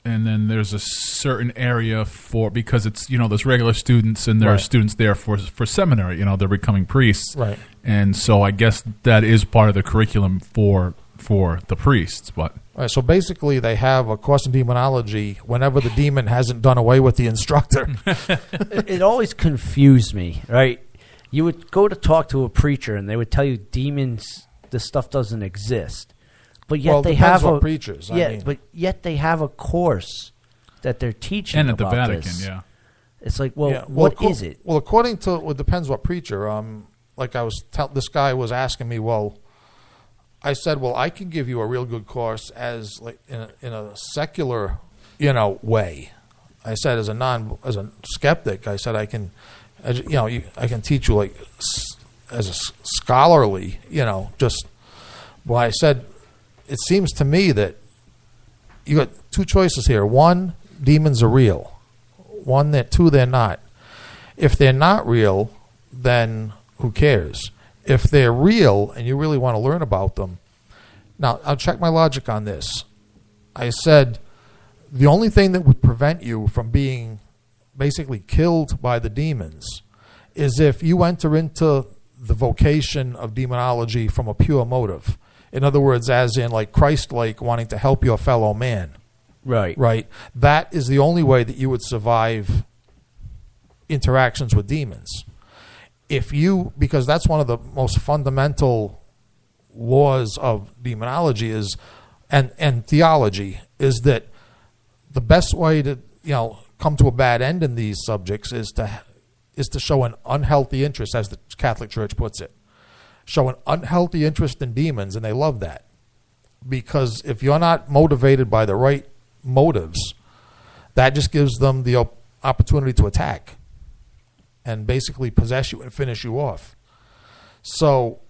then there's a certain area because it's there's regular students and there are students there for seminary. They're becoming priests, right? And so I guess that is part of the curriculum for the priests, but. Right, so basically, they have a course in demonology whenever the demon hasn't done away with the instructor. It always confused me, right? You would go to talk to a preacher, and they would tell you demons, this stuff doesn't exist. But yet they have what preachers. But yet they have a course that they're teaching and at the about Vatican, this. yeah. It's like, what is it? Well, according to it depends what preacher. Like I was, this guy was asking me, well. I said, well, I can give you a real good course as like in a secular, way. I said, as a skeptic, I said I can, I can teach you like as a scholarly, just. Well, I said, it seems to me that you got 2 choices here. 1, demons are real. 2, they're not. If they're not real, then who cares? If they're real and you really want to learn about them, now I'll check my logic on this. I said the only thing that would prevent you from being basically killed by the demons is if you enter into the vocation of demonology from a pure motive. In other words, as in like Christ-like, wanting to help your fellow man. Right. Right. That is the only way that you would survive interactions with demons. Because that's one of the most fundamental laws of demonology and theology is that the best way to come to a bad end in these subjects is to show an unhealthy interest, as the Catholic Church puts it. Show an unhealthy interest in demons, and they love that. Because if you're not motivated by the right motives, that just gives them the opportunity to attack and basically possess you and finish you off. So,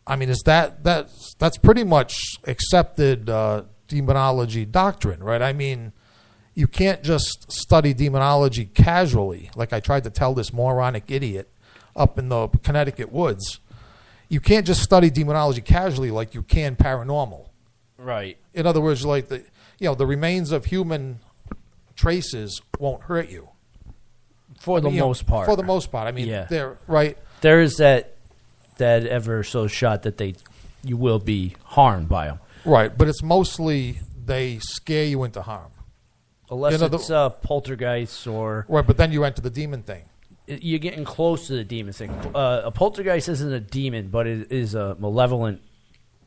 I mean, that's pretty much accepted demonology doctrine, right? I mean, you can't just study demonology casually, like I tried to tell this moronic idiot up in the Connecticut woods. You can't just study demonology casually like you can paranormal. Right. In other words, like the remains of human traces won't hurt you. For the most part. For the most part. I mean, they're right. There is that ever so shot that you will be harmed by them. Right, but it's mostly they scare you into harm. Unless it's poltergeist or... Right, but then you enter the demon thing. You're getting close to the demon thing. A poltergeist isn't a demon, but it is a malevolent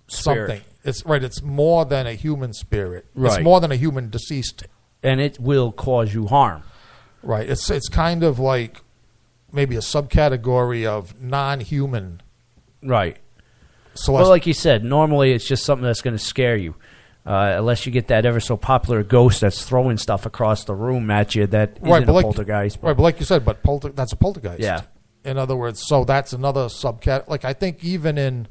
spirit. Something. It's right. It's more than a human spirit. Right. It's more than a human deceased. And it will cause you harm. Right. It's kind of like maybe a subcategory of non-human. Right. Well, like you said, normally it's just something that's going to scare you. Unless you get that ever so popular ghost that's throwing stuff across the room at you that isn't a poltergeist. Right, but like you said, that's a poltergeist. Yeah. In other words, so that's another subcat. Like I think even in,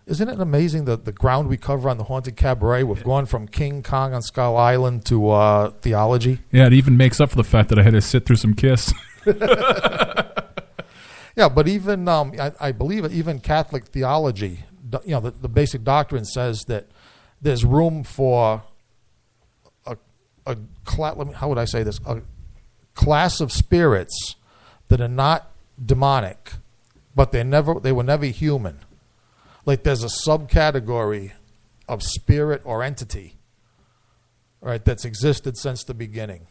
isn't it amazing the ground we cover on the Haunted Cabaret? We've gone from King Kong on Skull Island to theology. Yeah, it even makes up for the fact that I had to sit through some Kiss. Yeah, but even I believe even Catholic theology, the basic doctrine says that there's room for how would I say this? A class of spirits that are not demonic, but they were never human. Like there's a subcategory of spirit or entity, right, that's existed since the beginning.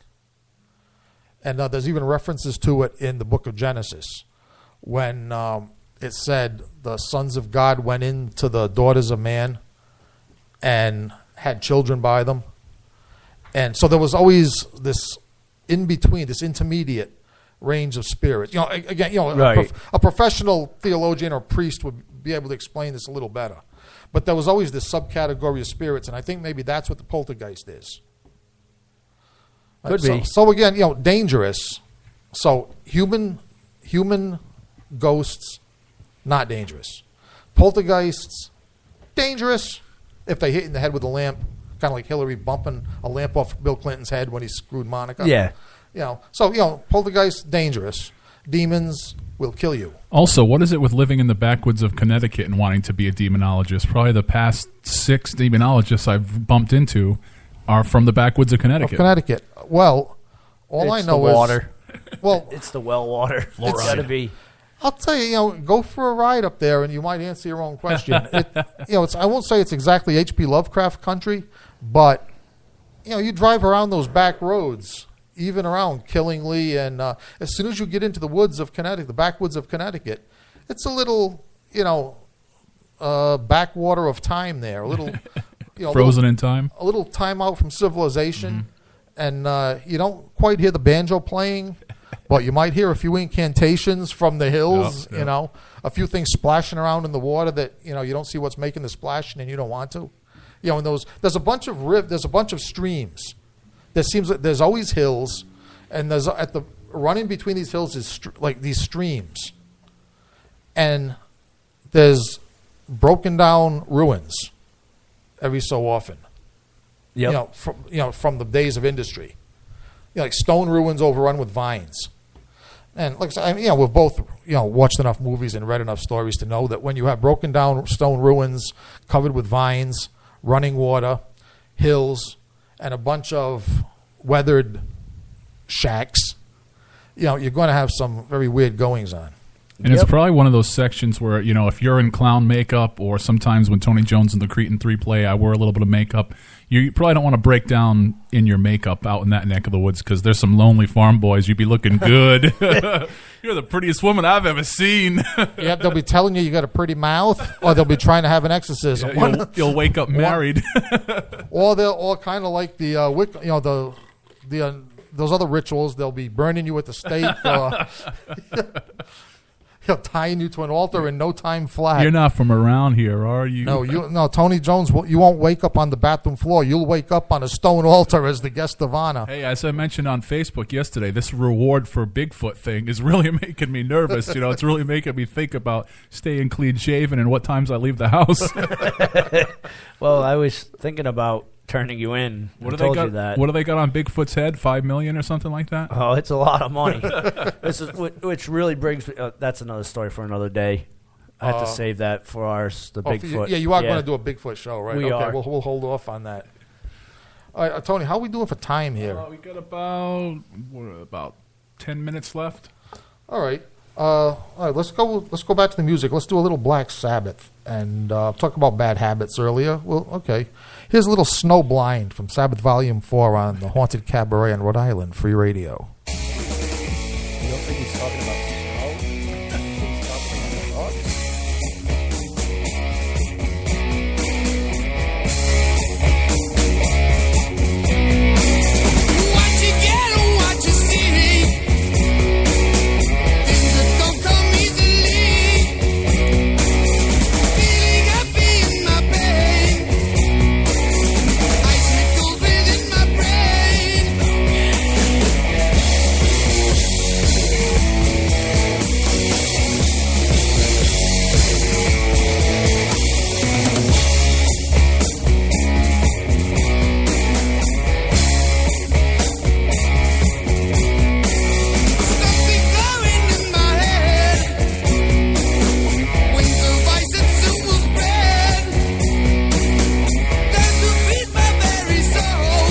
And there's even references to it in the book of Genesis when it said the sons of God went into the daughters of man and had children by them. And so there was always this in-between, this intermediate range of spirits. Again, right. A professional theologian or priest would be able to explain this a little better. But there was always this subcategory of spirits, and I think maybe that's what the poltergeist is. Could be. So again, dangerous. So human ghosts, not dangerous. Poltergeists, dangerous if they hit you in the head with a lamp, kind of like Hillary bumping a lamp off Bill Clinton's head when he screwed Monica. Yeah. So poltergeists, dangerous. Demons will kill you. Also, what is it with living in the backwoods of Connecticut and wanting to be a demonologist? Probably the past 6 demonologists I've bumped into are from the backwoods of Connecticut. Well, all I know is water. Well, it's the well water. It's got to be. I'll tell you, go for a ride up there, and you might answer your own question. I won't say it's exactly H.P. Lovecraft country, but you drive around those back roads, even around Killingly, and as soon as you get into the woods of Connecticut, the backwoods of Connecticut, it's a little, backwater of time there, a little, frozen in time, a little time out from civilization, and you don't quite hear the banjo playing. But you might hear a few incantations from the hills, a few things splashing around in the water that, you don't see what's making the splashing and you don't want to. And there's a bunch of streams. There seems like there's always hills, and there's running between these hills is like these streams. And there's broken down ruins every so often. Yep. From the days of industry. Like stone ruins overrun with vines. And like I said, we've both watched enough movies and read enough stories to know that when you have broken down stone ruins covered with vines, running water, hills, and a bunch of weathered shacks, you're going to have some very weird goings on. And it's probably one of those sections where, if you're in clown makeup, or sometimes when Tony Jones and the Cretin 3 play, I wear a little bit of makeup, you probably don't want to break down in your makeup out in that neck of the woods because there's some lonely farm boys. You'd be looking good. You're the prettiest woman I've ever seen. Yeah, they'll be telling you got a pretty mouth, or they'll be trying to have an exorcism. Yeah, you'll wake up married. Or kind of like the those other rituals. They'll be burning you at the stake. Tying you to an altar in no time flat. You're not from around here, are you? No, Tony Jones, you won't wake up on the bathroom floor. You'll wake up on a stone altar as the guest of honor. Hey, as I mentioned on Facebook yesterday, this reward for Bigfoot thing is really making me nervous. It's really making me think about staying clean shaven and what times I leave the house. Well, I was thinking about turning you in. What I do they told got? you that. What do they got on Bigfoot's head? $5 million or something like that? Oh, it's a lot of money. This is which really brings. That's another story for another day. I have to save that for ours. The Bigfoot. You are going to do a Bigfoot show, right? We are. We'll hold off on that. All right, Tony, how are we doing for time here? We got about 10 minutes left. All right. Let's go back to the music. Let's do a little Black Sabbath and talk about bad habits earlier. Well, okay. Here's a little Snowblind from Sabbath Volume 4 on the Haunted Cabaret on Rhode Island, Free Radio. You don't think he's talking about What you get and what you see, things that don't come easily. Feeling happy in my pain, icicles within my something glowing in my head, wings of ice and soup will spread. There's to feed my very soul,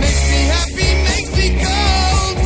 makes me happy, makes me cold.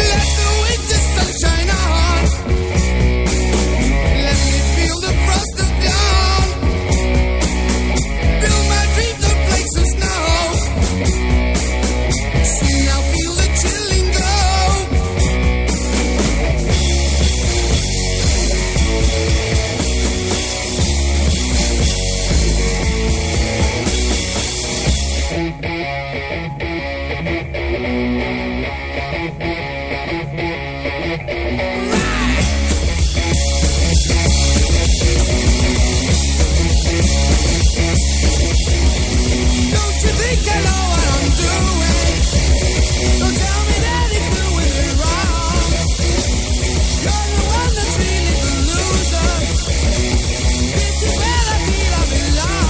Let the winter sunshine on, let me feel the frost of dawn, build my dreams of flakes of snow, see now feel the chilling glow. Don't you think I know what I'm doing? Don't tell me that it's doing me wrong. You're the one that's really the loser. This is where I feel I belong.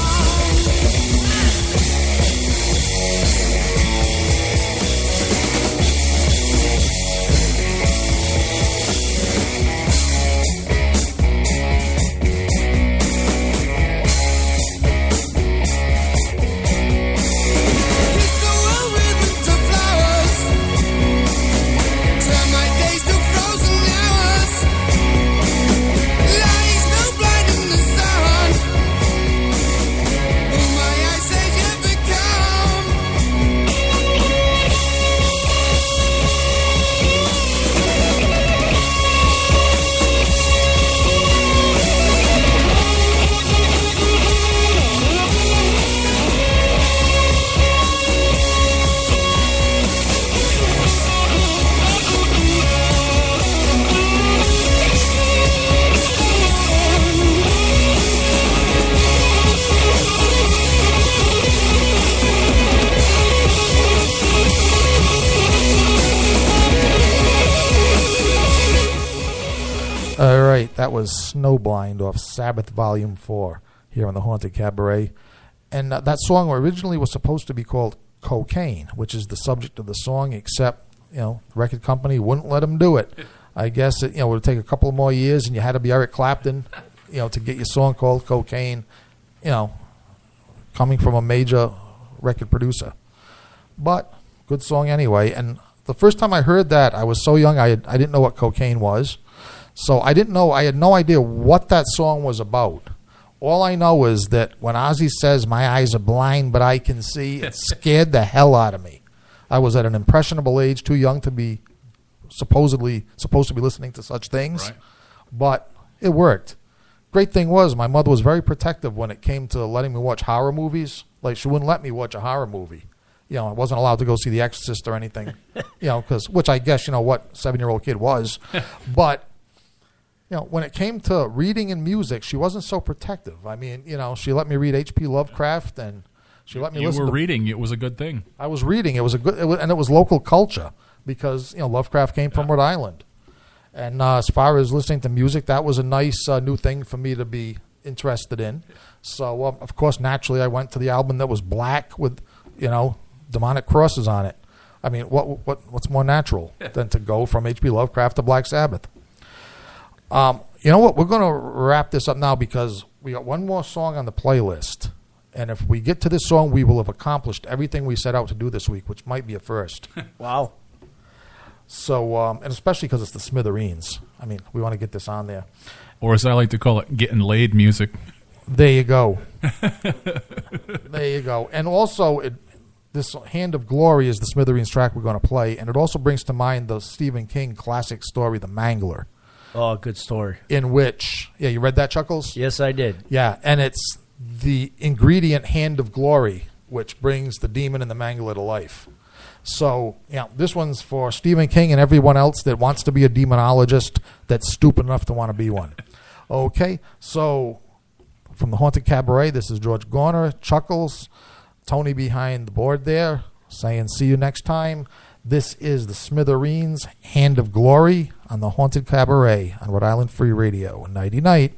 That was Snowblind off Sabbath Volume 4 here on the Haunted Cabaret. And that song originally was supposed to be called Cocaine, which is the subject of the song, except, the record company wouldn't let them do it. I guess it, would take a couple more years, and you had to be Eric Clapton, to get your song called Cocaine, coming from a major record producer. But good song anyway. And the first time I heard that, I was so young, I didn't know what cocaine was. So I had no idea what that song was about. All I know is that when Ozzy says, "My eyes are blind, but I can see," it scared the hell out of me. I was at an impressionable age, too young to be supposed to be listening to such things. Right. But it worked. Great thing was, my mother was very protective when it came to letting me watch horror movies. Like, she wouldn't let me watch a horror movie. I wasn't allowed to go see The Exorcist or anything, which I guess, what 7-year-old kid was. But, when it came to reading and music, she wasn't so protective. I mean, she let me read H.P. Lovecraft, and she let me listen to... You were reading. It was a good thing. I was reading. It was and it was local culture because, Lovecraft came from Rhode Island. And as far as listening to music, that was a nice new thing for me to be interested in. So, of course, naturally, I went to the album that was black with, demonic crosses on it. I mean, what's more natural than to go from H.P. Lovecraft to Black Sabbath? You know what? We're going to wrap this up now because we got one more song on the playlist. And if we get to this song, we will have accomplished everything we set out to do this week, which might be a first. Wow. So, and especially because it's the Smithereens. I mean, we want to get this on there. Or as I like to call it, getting laid music. There you go. There you go. And also, this Hand of Glory is the Smithereens track we're going to play. And it also brings to mind the Stephen King classic story, The Mangler. Oh, good story. In which, you read that, Chuckles? Yes, I did. Yeah, and it's the ingredient Hand of Glory, which brings the demon and the Mangler to life. So, this one's for Stephen King and everyone else that wants to be a demonologist that's stupid enough to want to be one. Okay, so from the Haunted Cabaret, this is George Gorner, Chuckles, Tony behind the board there, saying see you next time. This is the Smithereens, Hand of Glory on the Haunted Cabaret on Rhode Island Free Radio. Nighty-night.